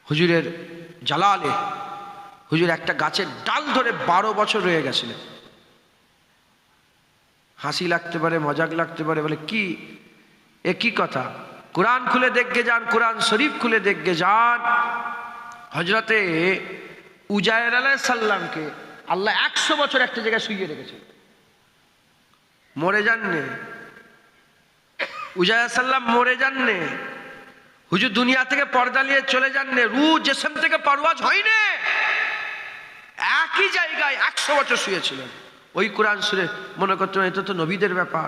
হুজুরের জালালে হুজুর একটা গাছের ডাল ধরে 12 বছর রয়ে গেছিলেন। হাসি লাগতে পারে, মজাক লাগতে পারে, বলে কি একই কথা। কোরআন খুলে দেখে যান, কোরআন শরীফ খুলে দেখে যান। হজরতে উজায়ের আলাইহিস সালামকে আল্লাহ 100 বছর একটা জায়গায় শুইয়ে রেখেছে, মরে যাননি। উজায়ের সাল্লাম মরে যাননি, হুজুর দুনিয়া থেকে পর্দা নিয়ে চলে যাননি, রূহ জিসম থেকে পরওয়াজ হয়নি, একই জায়গায় 100 বছর শুয়েছিলেন। ওই কোরআন শরীফ মনে করতে এটা তো নবীদের ব্যাপার।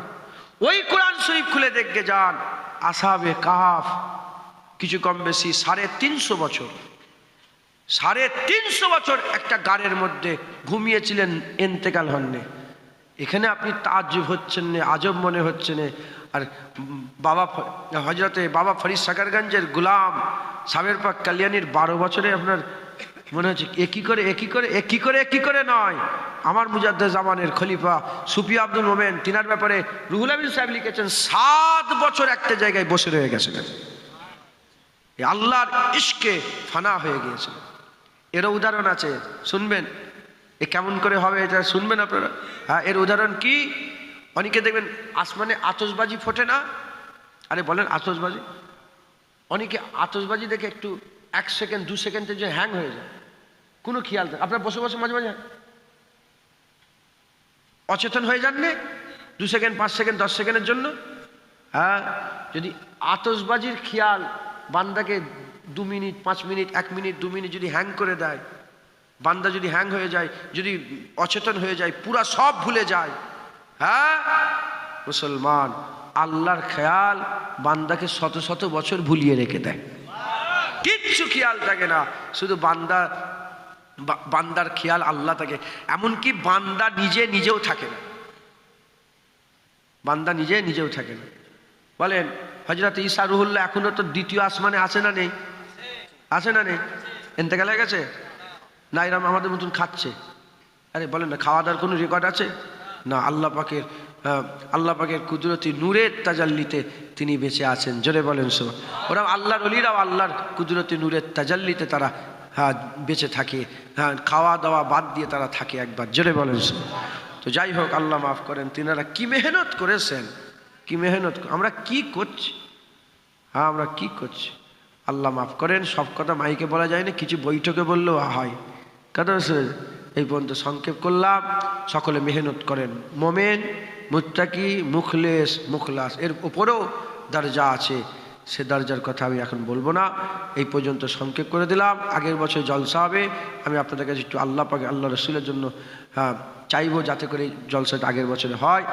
ওই কোরআন শরীফ খুলে দেখে যান। আসহাবে কাহাফ কিছু কম বেশি 350 বছর, 350 বছর একটা গাড়ের মধ্যে ঘুমিয়েছিলেন, ইন্তেকাল হননি। এখানে আপনি তাজ্জুব হচ্ছেন না, আজব মনে হচ্ছে না। আর বাবা হজরতে বাবা ফরিদ সাকারগঞ্জের গুলাম সাবের পাক কালিয়ানির 12 বছরে আপনার মনে হচ্ছে একই করে একই করে একই করে একই করে নয়। আমার মুজাদ্দেদ জামানের খলিফা সুফি আব্দুল মোমেন, তিনার ব্যাপারে রুহুল আমিন সাহেব লিখেছেন 7 বছর একটা জায়গায় বসে রয়ে গেছিলেন, আল্লাহর ইশকে ফানা হয়ে গিয়েছিল। এরও উদাহরণ আছে, শুনবেন। এ কেমন করে হবে এটা শুনবেন আপনারা। হ্যাঁ, এর উদাহরণ কি? অনেকে দেখবেন আসমানে আতশবাজি ফোটে না, আরে বলেন আতশবাজি, অনেকে আতশবাজি দেখে একটু 1 সেকেন্ড 2 সেকেন্ডের যে হ্যাং হয়ে যায়। কোনো খেয়াল থাকে আপনার বসে বসে মাঝে মাঝে অচেতন হয়ে যান না 2 সেকেন্ড 5 সেকেন্ড 10 সেকেন্ডের জন্য। হ্যাঁ, যদি আতশবাজির খেয়াল বান্দাকে 2 মিনিট 5 মিনিট 1 মিনিট 2 মিনিট যদি হ্যাং করে দেয়, বান্দা যদি হ্যাং হয়ে যায়, যদি অচেতন হয়ে যায়, পুরা সব ভুলে যায়। হ্যাঁ মুসলমান, আল্লাহর খেয়াল বান্দাকে শত শত বছর ভুলিয়ে রেখে দেয়, কিচ্ছু খেয়াল থাকে না, শুধু বান্দার খেয়াল আল্লাহ থাকে। এমনকি বান্দা নিজেও থাকে না, বান্দা নিজেও থাকে না। বলেন হযরত ঈসা রুহুল্লাহ এখনো তো দ্বিতীয় আসমানে আছে না নেই? আছে না নেই? ইন্তেকাল হয়ে গেছে না? এরম আমাদের মতন খাচ্ছে? আরে বলেন না, খাওয়া দাওয়ার কোনো রেকর্ড আছে না? আল্লাহ পাকের কুদরতি নূরের তাজাল্লিতে তিনি বেঁচে আছেন, জোরে বলেন সো। ওরা আল্লাহর ওলিরাও আল্লাহর কুদরতি নূরের তাজাল্লিতে তারা বেঁচে থাকে, খাওয়া দাওয়া বাদ দিয়ে তারা থাকে একবার, জোরে বলেন সো। তো যাই হোক, আল্লাহ মাফ করেন, তিনারা কি মেহনত করেছেন, কি মেহনত, আমরা কি করছি, আমরা কি করছি, আল্লাহ মাফ করেন। সব কথা মাইকে বলা যায় না, কিছু বৈঠকে বললেও হয়, কথা এই পর্যন্ত সংক্ষেপ করলাম। সকলে মেহনত করেন, মোমেন মুত্তাকি মুখলেস মুখলাস এর উপরেও দরজা আছে, সে দরজার কথা আমি এখন বলবো না, এই পর্যন্ত সংক্ষেপ করে দিলাম। আগের বছর জলসা হবে, আমি আপনাদের কাছে একটু আল্লাহ পাকে আল্লাহ রসুলের জন্য চাইবো যাতে করে জলসাটা আগের বছরে হয়।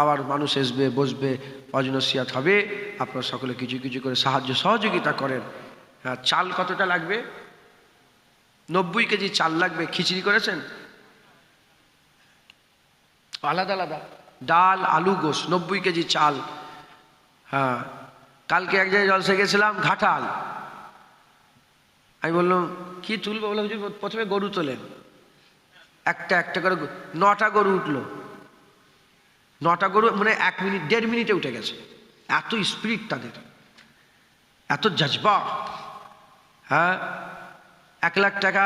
আবার মানুষ আসবে, বসবে, অজনসিয়াত হবে, আপনারা সকলে কিছু কিছু করে সাহায্য সহযোগিতা করেন। চাল কতটা লাগবে? 90 কেজি চাল লাগবে। খিচুড়ি করেছেন? আলাদা আলাদা ডাল, আলু, গোশ, 90 কেজি চাল। হ্যাঁ, কালকে এক জায়গায় জলসা গেছিলাম, ঘাটাল। আমি বললাম কি তুলবো? বলে হুজুর প্রথমে গরু তোলেন। একটা করে 9টা গরু উঠলো, 9টা গরু মানে 1 মিনিট 1.5 মিনিটে উঠে গেছে। এত স্পিরিট তাদের, এত জজবা। হ্যাঁ, 1 লাখ টাকা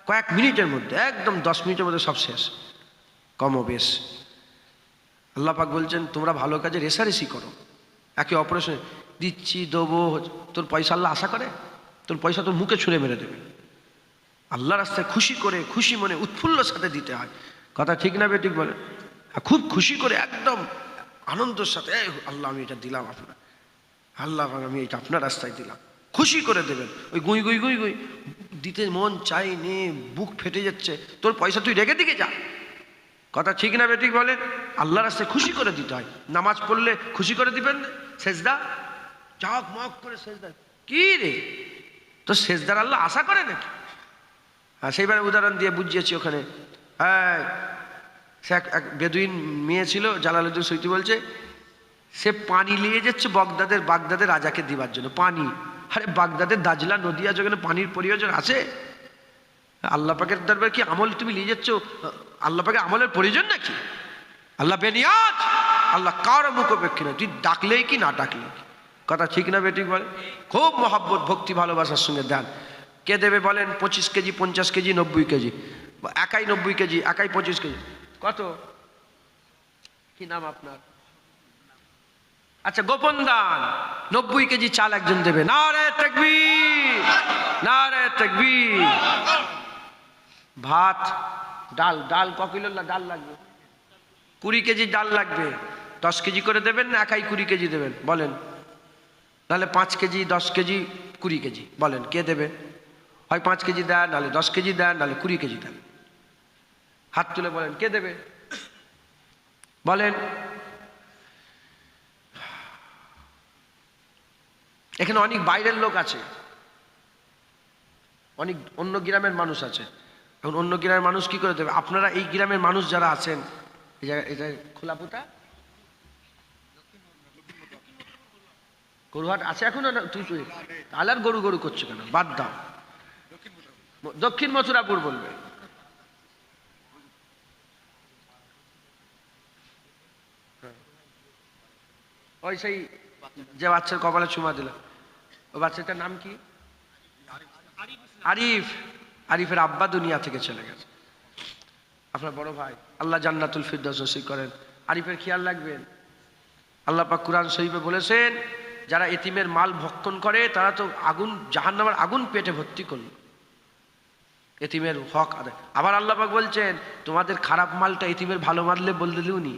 কয়েক মিনিটের মধ্যে, একদম 10 মিনিটের মধ্যে সব শেষ, কমবেশ। আল্লাহ পাক বলছেন তোমরা ভালো কাজে রেশারেশি করো, একে অপারেশন দিচ্ছি দেবো, তোর পয়সা আল্লাহ আশা করে? তোর পয়সা তোর মুখে ছুঁড়ে মেরে দেবে। আল্লাহ রাস্তায় খুশি করে, খুশি মনে, উৎফুল্ল সাথে দিতে হয়, কথা ঠিক না বেঠিক বলে? খুব খুশি করে, একদম আনন্দের সাথে, আল্লাহ আমি এটা দিলাম আপনার, আল্লাহ আমি এটা আপনার রাস্তায় দিলাম, খুশি করে দেবেন। ওই গুঁই গুঁই গুঁই গুঁই দিতে মন চাই নে, বুক ফেটে যাচ্ছে, তোর পয়সা তুই রেখে দিকে যা, কথা ঠিক না বেঠিক বলে? আল্লাহ রাস্তায় খুশি করে দিতে হয়। নামাজ পড়লে খুশি করে দিবেন, সেজদা চাক মক করে সেজদা, কি রে তো সেজদার আল্লাহ আশা করে নাকি? সেইবার উদাহরণ দিয়ে বুঝিয়েছি ওখানে। হ্যাঁ, সে এক বেদুইন মেয়ে ছিল, জালালউদ্দিন সৈয়দী বলছে, সে পানি নিয়ে যাচ্ছে বাগদাদের রাজাকে দিবার জন্য পানি। আরে বাগদাদের দাজলা নদী আছে, ওখানে পানির প্রয়োজন আছে? আল্লাহ পাকের দরবার কি আমল তুমি নিয়ে যাচ্ছ? আল্লাহ পাকের আমলের প্রয়োজন নাকি? আল্লাহ বেনিয়াজ, আল্লাহ কারো মুখোপেক্ষী নয়, তুই ডাকলেই কি না ডাকলেই কি, কথা ঠিক না বেঠিক বলে? খুব মহাব্বত ভক্তি ভালোবাসার সঙ্গে দেন। কে দেবে বলেন? 25 কেজি 50 কেজি 90 কেজি, একাই 90 কেজি, একাই 25 কেজি, কত? কি নাম আপনার? আচ্ছা, গোপন দান 90 কেজি চাল একজন দেবে। নারে তাকবীর, নারে তাকবীর। ভাত, ডাল ক কিলো ডাল লাগবে? 20 কেজি ডাল লাগবে। 10 কেজি করে দেবেন না একাই 20 কেজি দেবেন বলেন? নাহলে 5 কেজি 10 কেজি 20 কেজি, বলেন কে দেবে? হয় 5 কেজি দেন, নাহলে 10 কেজি দেন, নাহলে 20 কেজি দেন। হাত তুলে বলেন কে দেবে, বলেন? এখানে অনেক বাইরের লোক আছে, অনেক অন্য গ্রামের মানুষ আছে। এখন অন্য গ্রামের মানুষ কি করে দেবে? আপনারা এই গ্রামের মানুষ যারা আছেন, এটা খোলাপুতা গরুহাট আছে এখনো? তুই তাহলে আর গরু করছো কেন? বাদ দাও, দক্ষিণ মথুরাপুর বলবে। ওই সেই যে বাচ্চার কপালে চুমা দিল, ওই বাচ্চাটার নাম কি? আরিফের আব্বা দুনিয়া থেকে চলে গেছে, আপনার বড় ভাই, আল্লাহ জান্নাতুল ফিরদাউস নসিব করেন। আরিফের খেয়াল রাখবেন। আল্লাহ পাক কুরআন শরীফে বলেছেন, যারা এতিমের মাল ভক্ষণ করে তারা তো আগুন, জাহান্নামের আগুন পেটে ভর্তি করল। এতিমের হক আদায়। আবার আল্লাহ পাক বলছেন তোমাদের খারাপ মালটা এতিমের ভালো মারলে বলতে দিওনি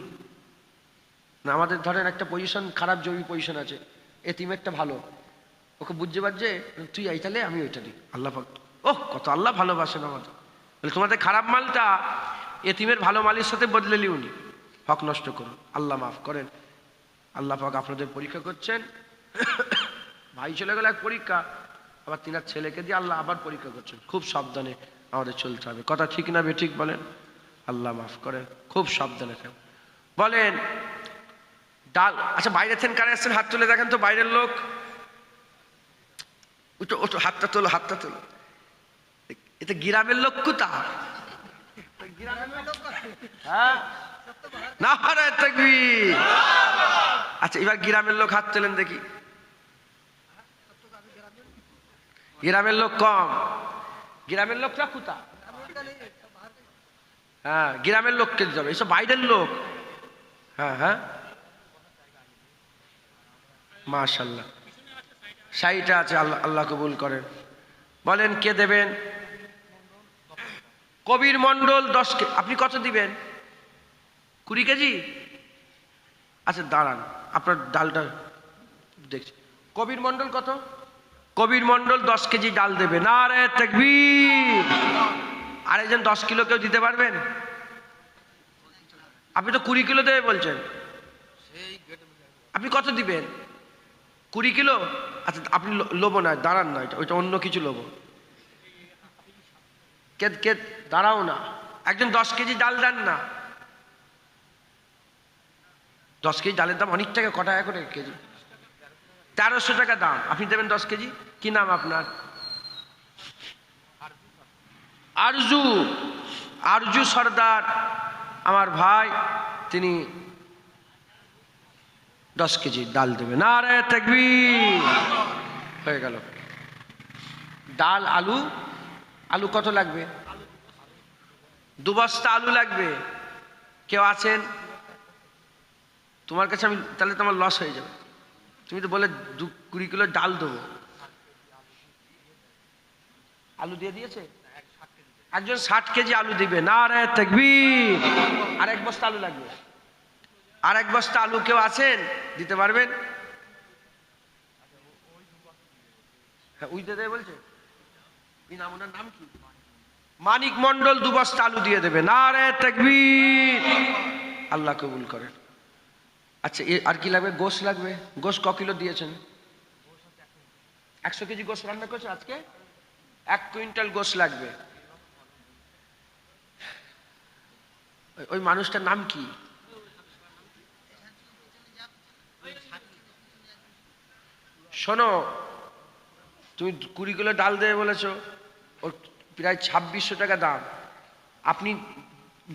না। আমাদের ধরেন একটা পজিশন খারাপ জমি পজিশন আছে, এতিমেরটা ভালো, ওকে বুঝতে পারছে তুই এইটালে আমি ওইটা দিই, আল্লাহ পাক ওহ কত আল্লাহ ভালোবাসেন আমাদের। বলে তোমাদের খারাপ মালটা এতিমের ভালো মালের সাথে বদলে লিওনি, হক নষ্ট করুন, আল্লাহ মাফ করেন। আল্লাহ পাক আপনাদের পরীক্ষা করছেন। ভাই চলে গেল এক পরীক্ষা, আবার তিনার ছেলেকে দিয়ে আল্লাহ আবার পরীক্ষা করছেন। খুব সাবধানে আমাদের চলতে হবে, কথা ঠিক না বেঠিক বলেন? আল্লাহ মাফ করেন, খুব সাবধানে থাক। বলেন ডাল, আচ্ছা বাইরে থেকে কারে আসছেন হাত তুলে দেখেন তো, বাইরের লোক ওটো ওটো হাতটা তোলো, হাতটা তোলো। এটা গ্রামের লোক কোথা? হ্যাঁ না তাকবীর। আচ্ছা এবার গ্রামের লোক হাত তোলেন দেখি। গ্রামের লোক কম, গ্রামের লোকরা কোথা? হ্যাঁ গ্রামের লোককে যাবে, এসব বাইরের লোক। হ্যাঁ হ্যাঁ মাশাআল্লাহ, সাইটা আছে, আল্লাহ আল্লাহ কবুল করেন। বলেন কে দেবেন? কবির মন্ডল 10 কেজি। আপনি কত দিবেন? 20 কেজি? আচ্ছা দাঁড়ান, আপনার ডালটা দেখছি। কবির মন্ডল কত? কবির মন্ডল 10 কেজি ডাল দেবে, নারে তাকবীর। আরেকজন 10 কিলো কেউ দিতে পারবেন? আপনি তো 20 কিলো দেবে বলছেন, আপনি কত দিবেন? 20 কিলো? আচ্ছা আপনি লোবো না, দাঁড়ান না, ওইটা অন্য কিছু লোবো। কে কে দাঁড়াও না, একজন 10 কেজি ডাল দেন না। 10 কেজি ডালের দাম অনেক টাকা, কত টাকা করে কেজি? 1300 টাকা দাম, আপনি দেবেন 10 কেজি। কি নাম আপনার? আরজু। আরজু সর্দার আমার ভাই, তিনি 10 কেজি ডাল দেবে, নারে তাকবীর। হয়ে গেল। ডাল আলু, আলু কত লাগবে? 2 বস্তা আলু লাগবে। কেউ আছেন? তোমার কাছে আমি তাহলে তোমার লস হয়ে যাবে, তুমি তো বলে 20 কিলো ডাল দেবো। আলু দিয়ে দিয়েছে একজন, 60 কেজি আলু দিবে, নারে তাকবীর। আর 1 বস্তা আলু লাগবে, আর 1 বস্তা আলু কেউ আছেন দিতে পারবেন? হ্যাঁ উইতে দেবে বলছে, ওনার নাম কি? মানিক মন্ডল 2 বস্তা আলু দিয়ে দেবে, নারে তাকবীর। আল্লাহ কবুল করেন। আচ্ছা আর কি লাগবে? গোশ লাগবে। গোশ ক কিলো দিয়েছেন? 100 কেজি গোশ রান্না করছে আজকে, 1 কুইন্টাল গোশ লাগবে। ওই মানুষটার নাম কি? শোনো, তুমি 20 কিলো ডাল দেবে বলেছো, ওর প্রায় 2600 টাকা দাম। আপনি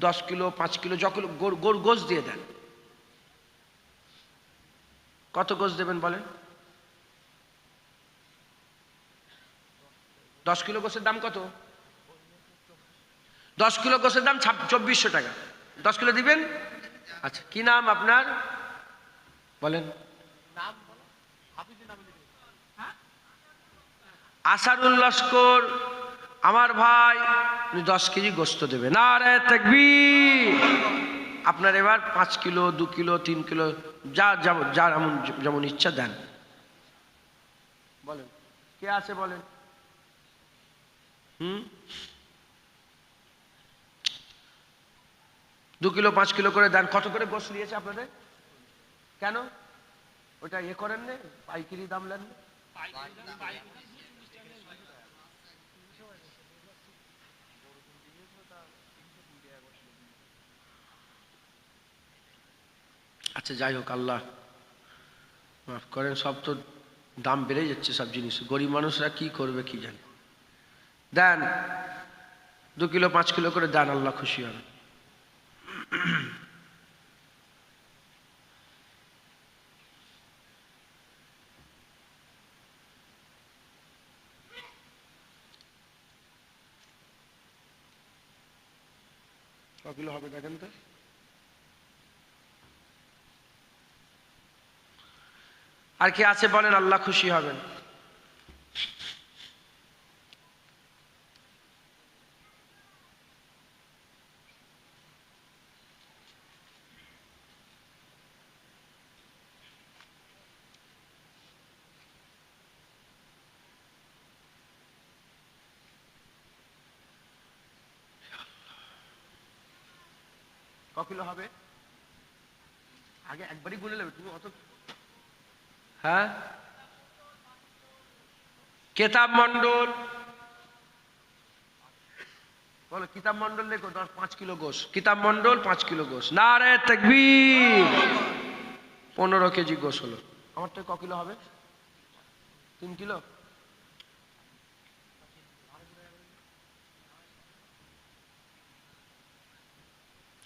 10 কিলো 5 কিলো যখন গোশ দিয়ে দেন। কত গোশ দেবেন বলেন? 10 কিলো গোশের দাম কত? 10 কিলো গোশের দাম 2400 টাকা। 10 কিলো দিবেন? আচ্ছা কি নাম আপনার বলেন? আসারুল লস্কর আমার ভাই, উনি 10 কেজি গোশত দেবে, নারে তাকবীর। আপনার এবার 5 কিলো 2 কিলো 3 কিলো যা যা যেমন ইচ্ছা দেন। বলেন কে আছে বলেন? 2 কিলো 5 কিলো করে দেন। কত করে গোশ নিয়েছে আপনাদের? কেন ওটা ইয়ে করেন না, পাইকারি দাম নেন? আচ্ছা যাই হোক, আল্লাহ মাফ করেন। সব তো দাম বেড়ে যাচ্ছে সব জিনিস, গরিব মানুষরা কি করবে কি জানে। দেন 2 কিলো 5 কিলো করে দেন, আল্লাহ খুশি হবে। ক কিলো হবে দেখেন তো? আর কি আছে বলেন, আল্লাহ খুশি হবেন। ক কিলো হবে আগে একবারই গুনে নেবে তুমি অত। হ্যাঁ, কেতাব মন্ডল বলো, কিতাব মন্ডল দেখো 5 কিলো গোশ, কিতাব মন্ডল 5 কিলো গোশ। নারে তাকবীর। 15 কেজি গোশ হলো। আমারটা ক কিলো হবে? 3 কিলো।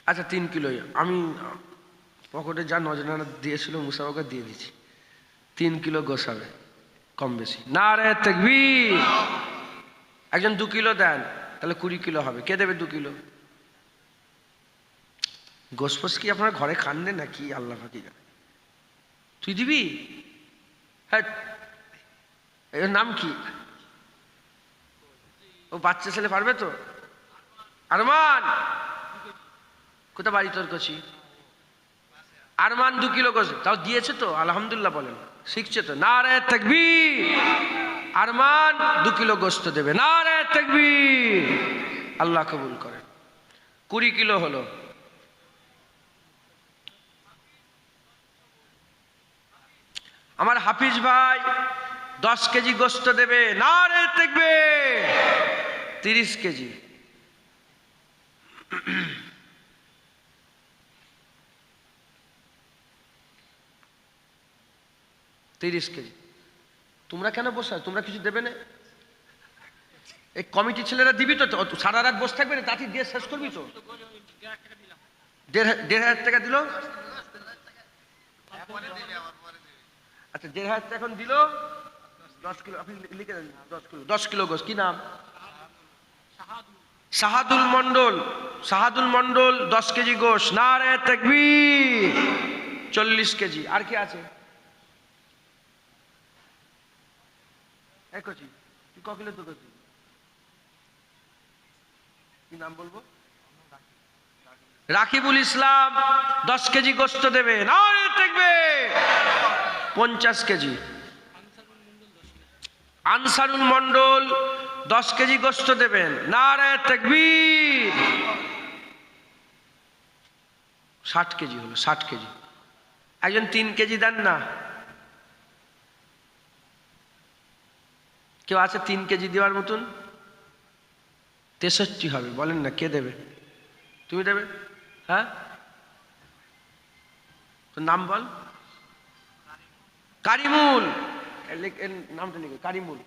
আচ্ছা 3 কিলোই আমি পকেটে যা নজরানা দিয়েছিল মুসাফাকে দিয়ে দিচ্ছি। 3 কিলো গোশ হবে কম বেশি। নারে তাকবীর। একজন 2 কিলো দেন, তাহলে 20 কিলো হবে। কে দেবে 2 কিলো? গোশ ফোস কি আপনার ঘরে খান নাকি? আল্লাহ ফাঁকি জানে। তুই দিবি? হ্যাঁ, এর নাম কি? ও বাচ্চা ছেলে পারবে তো? আরমান, কোথা বাড়ি তোর? কছি আরমান 2 কিলো গোশ তাও দিয়েছে তো, আলহামদুলিল্লাহ বলেন, শিখছে তো। নারে তাকবীর। আরমান 2 কিলো গোশত দেবে। নারে তাকবীর। আল্লাহ কবুল করেন। 20 কিলো হলো। আমার হাফিজ ভাই 10 কেজি গোশত দেবে। নারে তাকবীর। 30 কেজি। 30 কেজি। তোমরা কেন বসে? তোমরা কিছু দেবে না? এই কমিটি ছেলেরা দিবি তো? সারা রাত বসে থাকবে না? তাঁতি দিয়ে শেষ করবি তো? 1,500 টাকা দিল। আচ্ছা 1,500 টাকা এখন দিল। 10 কিলো আপনি লিখে দেন। 10 কিলো গোশ। কি নাম? শাহাদুল মন্ডল। শাহাদুল মন্ডল 10 কেজি গোশ। নারে তাকবীর। 40 কেজি। আর কি আছে? একছি তুই ক কিলো তো করছিস? কি নাম বলবো? রাকিবুল ইসলাম 10 কেজি গোশত দেবে। নারে তাকবীর। 50 কেজি। আনসারুল মন্ডল 10 কেজি গোশত দেবেন। নারে তাকবীর। 60 কেজি হলো। 60 কেজি। একজন 3 কেজি দেন না? কেউ আছে 3 কেজি দেওয়ার মতন? 63 হবে। বলেন না, কে দেবে? তুমি দেবে? হ্যাঁ, তোর নাম বল। কারিমুল। নামটা লিখে কারিমুল।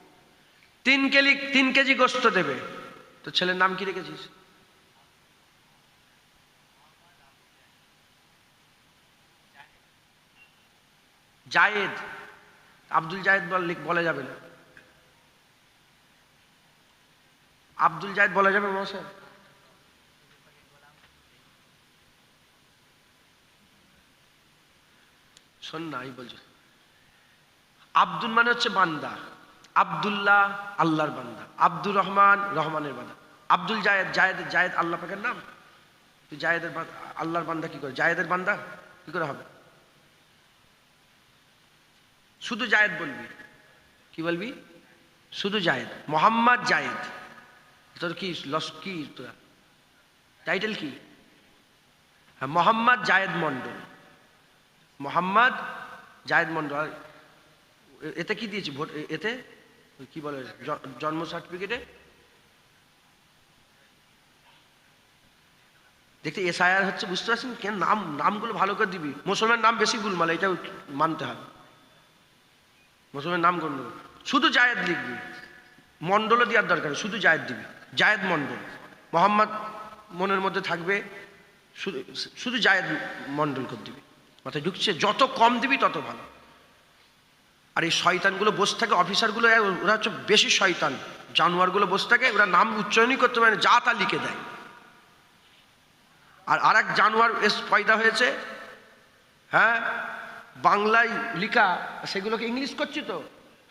3 কেজি গোশত দেবে। তো ছেলের নাম কি রেখেছিস? জায়েদ। আব্দুল জায়েদ বলা যাবে না। আব্দুল জায়েদ বলা যাবে মহাশয়? শোন না, আমি বলছি আব্দুল মানে হচ্ছে বান্দা। আব্দুল্লাহ আল্লাহর বান্দা। আব্দুর রহমান রহমানের বান্দা। আব্দুল জায়েদ, জায়েদ আল্লাহ পাকের নাম। তুই জায়েদের আল্লাহর বান্দা কি করে? জায়েদের বান্দা কি করে হবে? শুধু জায়েদ বলবি। কি বলবি? শুধু জায়েদ। মোহাম্মদ জায়েদ। তোর কি কি তোরা টাইটেল কি? হ্যাঁ, মোহাম্মদ জায়েদ মন্ডল। মোহাম্মদ জায়েদ মন্ডল। আর এতে কি দিয়েছি ভোট? এতে কি বলে জন্ম সার্টিফিকেটে দেখতে এসআইআর হচ্ছে। বুঝতে পারছেন কেন? নামগুলো ভালো করে দিবি। মুসলমান নাম বেশি গুলমাল, এটা মানতে হবে। মুসলমান নাম গণ্য। শুধু জায়েদ লিখবি, মন্ডলও দেওয়ার দরকার। শুধু জায়েদ দিবি। জায়েদ মন্ডল। মোহাম্মদ মনের মধ্যে থাকবে, শুধু জায়েদ মন্ডল করে দিবি। মাথায় ঢুকছে? যত কম দিবি তত ভালো। আর এই শয়তানগুলো বসে থাকে, অফিসারগুলো ওরা হচ্ছে বেশি শয়তান। জানোয়ারগুলো বসে থাকে, ওরা নাম উচ্চারণই করতে পারে না, যা তা লিখে দেয়। আর এক জানোয়ার পয়দা হয়েছে, হ্যাঁ, বাংলায় লিখা, সেগুলোকে ইংলিশ করছি তো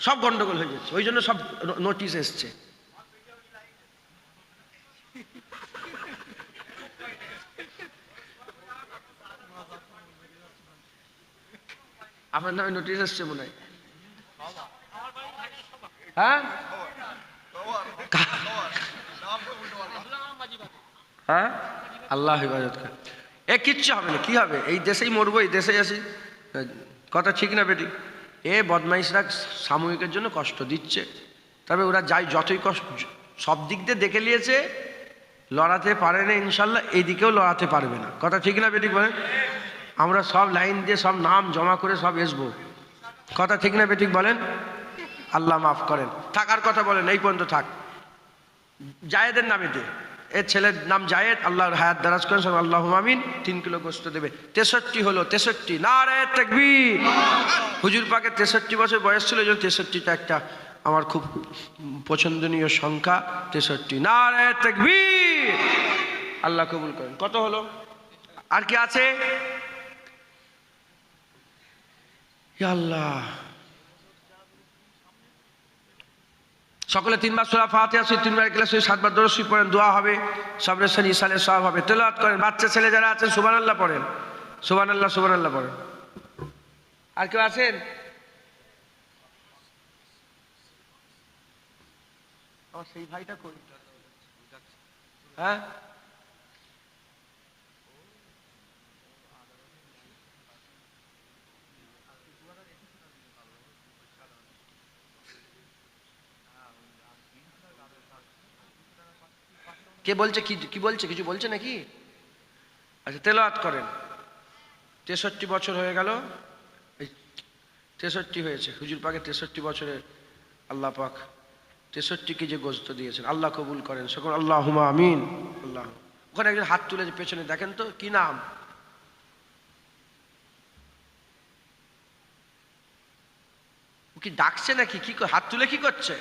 সব গন্ডগোল হয়ে যাচ্ছে। ওই জন্য সব নোটিশ এসছে। আপনার নামে নোটিশ এসছে মনে হয়। হ্যাঁ, হ্যাঁ, আল্লাহ হেফাজত করে। এ কিচ্ছু হবে না, কি হবে, এই দেশেই মরবো, এই দেশেই আসি, কথা ঠিক না বেটি? এ বদমাইশরা সাময়িকের জন্য কষ্ট দিচ্ছে, তবে ওরা যাই যতই কষ্ট সব দিক দিয়ে দেখে নিয়েছে, লড়াতে পারে না ইনশাল্লাহ, এই দিকেও লড়াতে পারবে না, কথা ঠিক না বেটি বলেন? আমরা সব লাইন দিয়ে সব নাম জমা করে সব আসবো, কথা ঠিক না বেটি বলেন? আল্লাহ মাফ করেন। থাকার কথা বলেন, এই পর্যন্ত থাক। জায়েদের নামে দে, এর ছেলের নাম জায়েদ, আল্লাহর হায়াত দারাজ করেন সব, আল্লাহুম্মা আমিন। 3 কিলো গোশত দেবে। 63 হলো, 63, নারায়ে তাকবীর। হুজুর পাকের 63 বছর বয়স ছিল, যখন 63টা একটা আমার খুব পছন্দনীয় সংখ্যা, 63, নারায়ে তাকবীর। আল্লাহ কবুল করেন। কত হলো? আর কি আছে? ইয়া আল্লাহ, সকলে 3 বার সূরা ফাতিহা, 3 বার ইখলাস, 7 বার দরুদ শরীফ পড়েন, দোয়া হবে, সবরের সাথে ইসালের সওয়াব হবে। তেলাওয়াত করেন, বাচ্চা ছেলে যারা আছেন সুবহানাল্লাহ পড়েন, সুবহানাল্লাহ সুবহানাল্লাহ পড়েন। আর কেউ আছেন? আমার সেই ভাইটা কই? হ্যাঁ, কে বলছে? কি বলছে? কিছু বলছে নাকি? আচ্ছা, তেলাওয়াত করেন। 63 বছর হয়ে গেল, 63 হয়েছে হুজুর পাকের 63 বছরে আল্লাহ পাক 63 কেজি গোশত দিয়েছেন। আল্লাহ কবুল করেন সকল, আল্লাহুম্মা আমিন। আল্লাহ। ওখানে একজন হাত তুলে পেছনে দেখেন তো, কি নাম? ও কি ডাকছে নাকি? কি হাত তুলে কি করছে?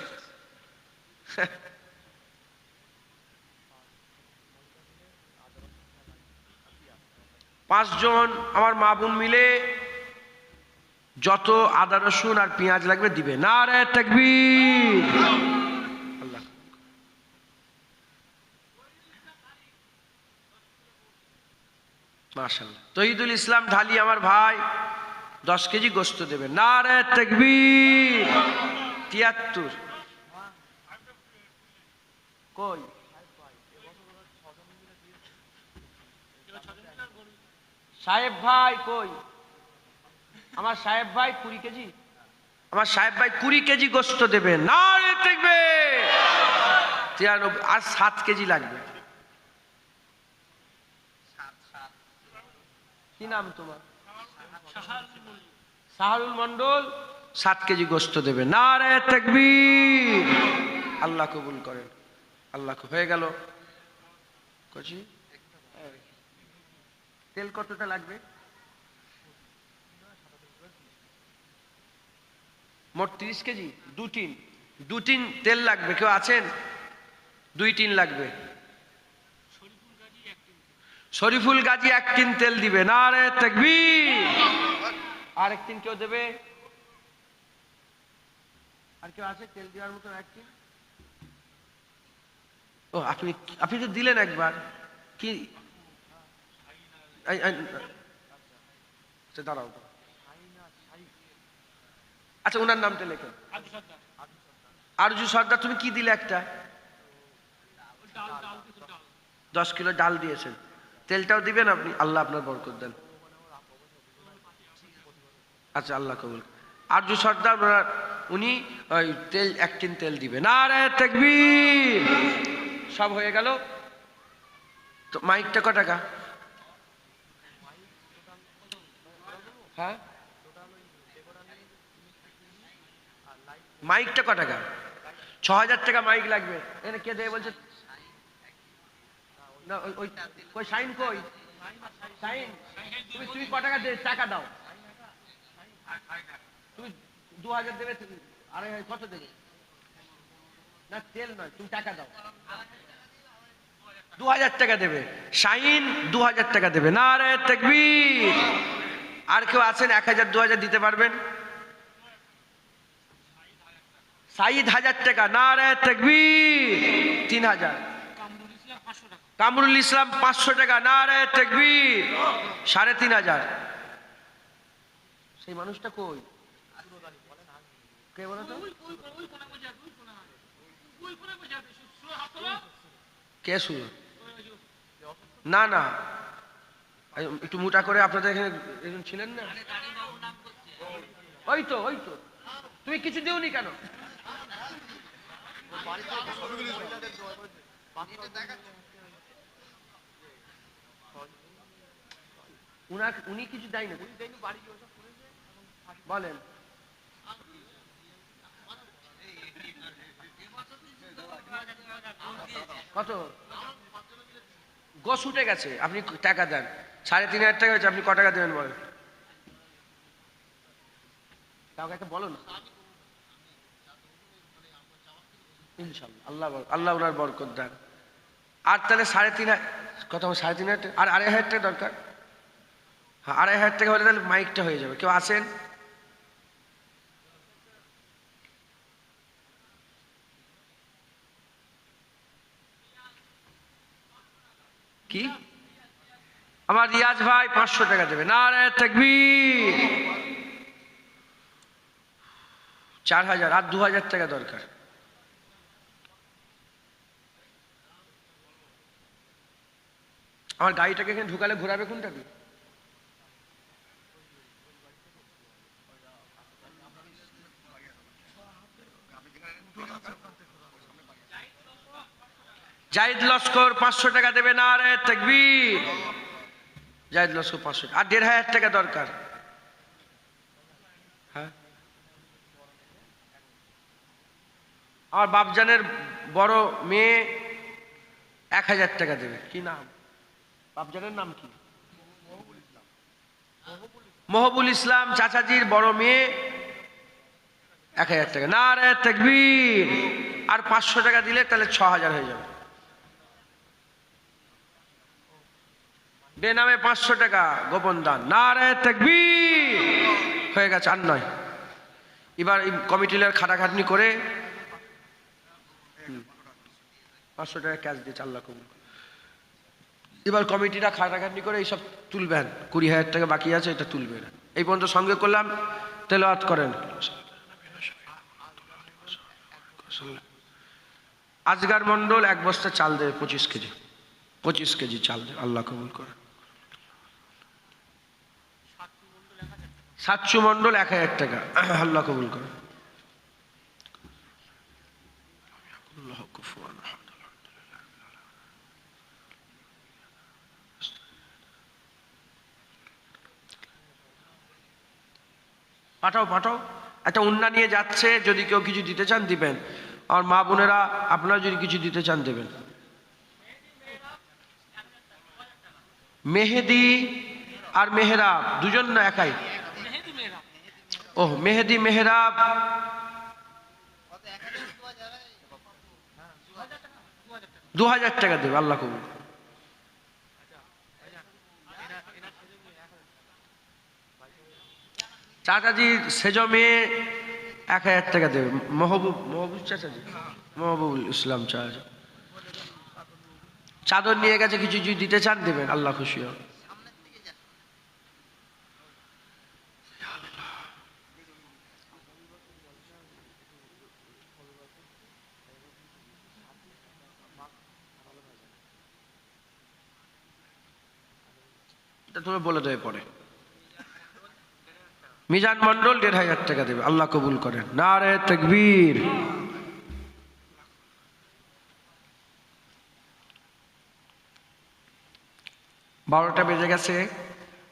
5 জন আমার মা বোন মিলে যত আদা রসুন আর পেঁয়াজ লাগবে দিবে। নারে তাকবীর। আল্লাহ। মাশাআল্লাহ। তহিদুল ইসলাম ঢালি আমার ভাই 10 কেজি গোশত দেবে। নারে তাকবীর। 73 কই? সাহেব ভাই কই? আমার সাহেব ভাই 20 কেজি, আমার সাহেব ভাই 20 কেজি গোশত দেবে। নারে তাকবীর। 93 আর 7 কেজি লাগবে। কি নাম তোমার? সাহারুল মন্ডল 7 কেজি গোশত দেবে। নারে তাকবীর। আল্লাহ কবুল করেন। আল্লাহ হয়ে গেল। কচি তেল কতটা লাগবে? মোট 30 কেজি। 2 টিন তেল লাগবে। কেউ আছেন? 2 টিন লাগবে। শরীফুল গাজী 1 টিন তেল দিবে। নারে তাকবীর। আর 1 টিন কেউ দেবে? আর কেউ আছে তেল দেওয়ার মতো 1 টিন? ও, আপনি তো দিলেন একবার। কি দাঁড়াও, আচ্ছা ওনার নামটা লেখেন। আরজু সর্দার। তুমি কি দিলে? একটা 10 কিলো ডাল দিয়েছেন। তেলটাও দিবেন আপনি, আল্লাহ আপনার বরকত দেন। আচ্ছা, আল্লাহ কবুল। আরজু সর্দার উনি ওই তেল 1 টিন তেল দিবে। নারে তাকবীর। সব হয়ে গেল। তো মাইকটা ক টাকা? হ্যাঁ, মাইকটা ক টাকা? 6000 টাকা মাইক লাগবে। এখানে কে দেবে বলছে? না, ওই শাইন কই? শাইন, তুমি ক টাকা টাকা দাও? তুমি 2000 দেবে। আরে কত দেবে? না তেল নয়, তুমি টাকা দাও। 2000 টাকা দেবে। শাইন 2000 টাকা দেবে। নারে তাকবীর। আর কেউ আছেন 1000 2000 দিতে পারবেন? সাইদ 1000 টাকা। নারে তাকবীর। 3000। কামরুল ইসলাম 500 টাকা। নারে তাকবীর। 3500। সেই মানুষটা কই? কে বলো তো? কে শুনো? না না, একটু মোটা করে আপনাদের এখানে একজন ছিলেন না, ওই তো তুমি কিছু দিওনি কেন? উনি কিছু দেয় না বলেন। কত গোস উঠে গেছে, আপনি টাকা দেন, 3,500 টাকা হয়েছে, আপনি ক টাকা দেবেন বলেন? কাউকে একটা বলো না। ইনশাল্লাহ আল্লাহ ওনার বরকত দেন। আর তাহলে 3,500 কত, 3,500 আর 2,500 টাকা দরকার। হ্যাঁ 2,500 টাকা হলে তাহলে মাইকটা হয়ে যাবে। কেউ আসেন? কি আমার রিয়াজ ভাই 500 টাকা দেবে। নারে তাকবীর। 4,000 আর 2,000 টাকা দরকার। আমার গাড়িটাকে এখানে ঢুকালে ঘোরাবে কোনটা কি? জাহিদ লস্কর 500 টাকা দেবে। নারে তাকবীর। জাহিদ লস্কর 500 আর 1,500 টাকা দরকার। হ্যাঁ আমার বাপজানের বড় মেয়ে 1,000 টাকা দেবে। কি নাম বাপজানের নাম কি? মহবুল ইসলাম। চাচাজির বড় মেয়ে 1,000 টাকা। নারে তাকবীর। আর 500 টাকা দিলে তাহলে 6,000 হয়ে যাবে। বেনামে 500 টাকা গোপন দান। নারে তাকবীর। হয়ে গেছে, আর নয়। এবার এই কমিটির খাটাখাটনি করে 500 টাকা ক্যাশ দিয়ে 4 লাখ। এবার কমিটিরা খাটাখাটনি করে এইসব তুলবেন। 20,000 টাকা বাকি আছে, এটা তুলবে না। এই পর্যন্ত সঙ্গে করলাম, তেলাওয়াত করেন। আজগার মন্ডল 1 বস্তা চাল দেবে, 25 কেজি চাল দেবে। আল্লাহ কবুল করে। সাচ্চু মন্ডল 1,000 টাকা। আল্লাহ কবুল করে। পাঠাও একটা উন্না নিয়ে যাচ্ছে, যদি কেউ কিছু দিতে চান দিবেন। আর মা বোনেরা আপনারা যদি কিছু দিতে চান দেবেন। মেহেদি আর মেহরাব দুজন না একাই? ও মেহেদি মেহরাব 2,000 টাকা দেবে। আল্লাহ কবুল। চাচাজি সেজ মেয়ে 1,000 টাকা দেবে। মহবুব চাচাজি, মহবুবুল ইসলাম চাচা চাদর নিয়ে গেছে, কিছু যদি দিতে চান দেবেন। আল্লাহ খুশি হবে। তুমি বলে দেবে পরে। মিজান মন্ডল 1,500 টাকা দেবে। আল্লাহ কবুল করেন। নারে তাকবীর। বারোটা বেজে গেছে।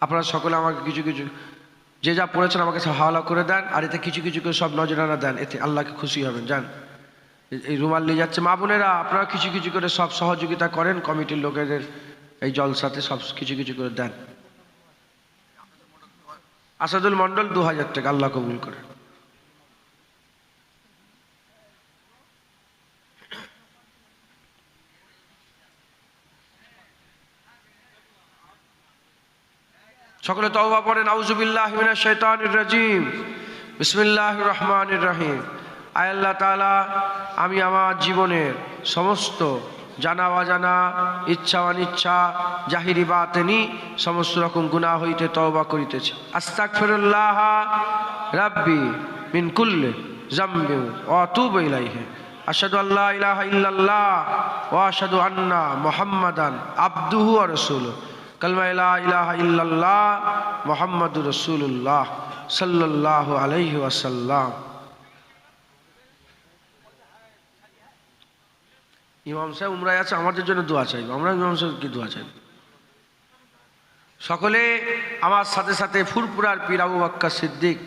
আপনারা সকলে আমাকে কিছু কিছু যে যা পড়েছেন আমাকে সব হাওয়ালা করে দেন। আর এতে কিছু কিছু করে সব নজরানা দেন, এতে আল্লাহকে খুশি হবেন। যান, এই রুমাল নিয়ে যাচ্ছে। মা বোনেরা আপনারা কিছু কিছু করে সব সহযোগিতা করেন কমিটির লোকেদের এই জলসাতে, সব কিছু কিছু করে দেন। আসাদুল মন্ডল 2,000 টাকা। আল্লাহ কবুল করে। সকলে তওবা পড়েন। আউযুবিল্লাহি মিনাশ শাইতানির রাজিম। বিসমিল্লাহির রহমানির রহিম। আয় আল্লাহ তাআলা, আমি আমার জীবনের সমস্ত জানা অজানা, ইচ্ছা অনিচ্ছা, জাহিরি বাতিনি সমস্ত রকম গুনাহ হইতে তওবা করিতেছি। আস্তাগফিরুল্লাহ রাব্বি মিন কুল্লি যামবি ওয়া আতুবু ইলাইহি। আশহাদু আল্লা ইলাহা ইল্লাল্লাহ ওয়া আশহাদু আন্না মুহাম্মাদান আবদুহু ওয়া রাসূলুহু। কালমা লা ইলাহা ইল্লাল্লাহ মুহাম্মাদুর রাসূলুল্লাহ সাল্লাল্লাহু আলাইহি ওয়াসাল্লাম। ইমাম সাহেব উমরায় আছে, আমাদের জন্য দোয়া চাইব, আমরা ইমাম সাহেব কি দোয়া চাইব? সকলে আমার সাথে সাথে ফুরপুরার পীর আবু বকর সিদ্দিক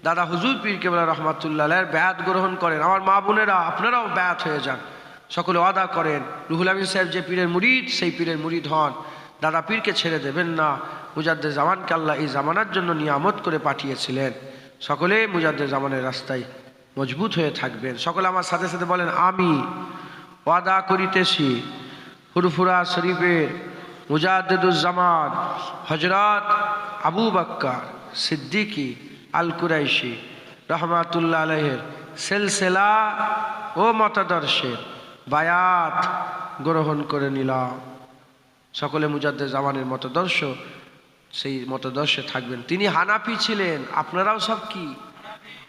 দাদা হুজুর পীর কেবলা রহমাতুল্লাহ আলাইহির বায়াত গ্রহণ করেন। আমার মা বোনেরা আপনারাও বায়াত হয়ে যান, সকলে ওয়াদা করেন রুহুল আমিন সাহেব যে পীরের মুরিদ সেই পীরের মুরিদ হন। দাদা পীরকে ছেড়ে দেবেন না। মুজাদ্দেদ জামানকে আল্লাহ এই জামানার জন্য নিয়ামত করে পাঠিয়েছিলেন। সকলে মুজাদ্দেদ জামানের রাস্তায় মজবুত হয়ে থাকবেন। সকলে আমার সাথে সাথে বলেন আমি ওয়াদা করিতেছি ফুরফুরা শরীফের মুজাদ্দেদুজ্জামান হযরত আবু বকর সিদ্দিকী আল কুরাইশি রহমাতুল্লাহ আলাইহির সিলসিলা ও মতাদর্শের বায়াত গ্রহণ করে নিলাম। সকলে মুজাদ্দেদ জামানের মতাদর্শ, সেই মতাদর্শে থাকবেন। তিনি হানাফি ছিলেন, আপনারাও সব কি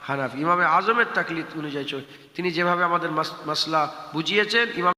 হানাফি। ইমামে আজমের তাকলিদ অনুযায়ী তিনি যেভাবে আমাদের মাসলা বুঝিয়েছেন, ইমাম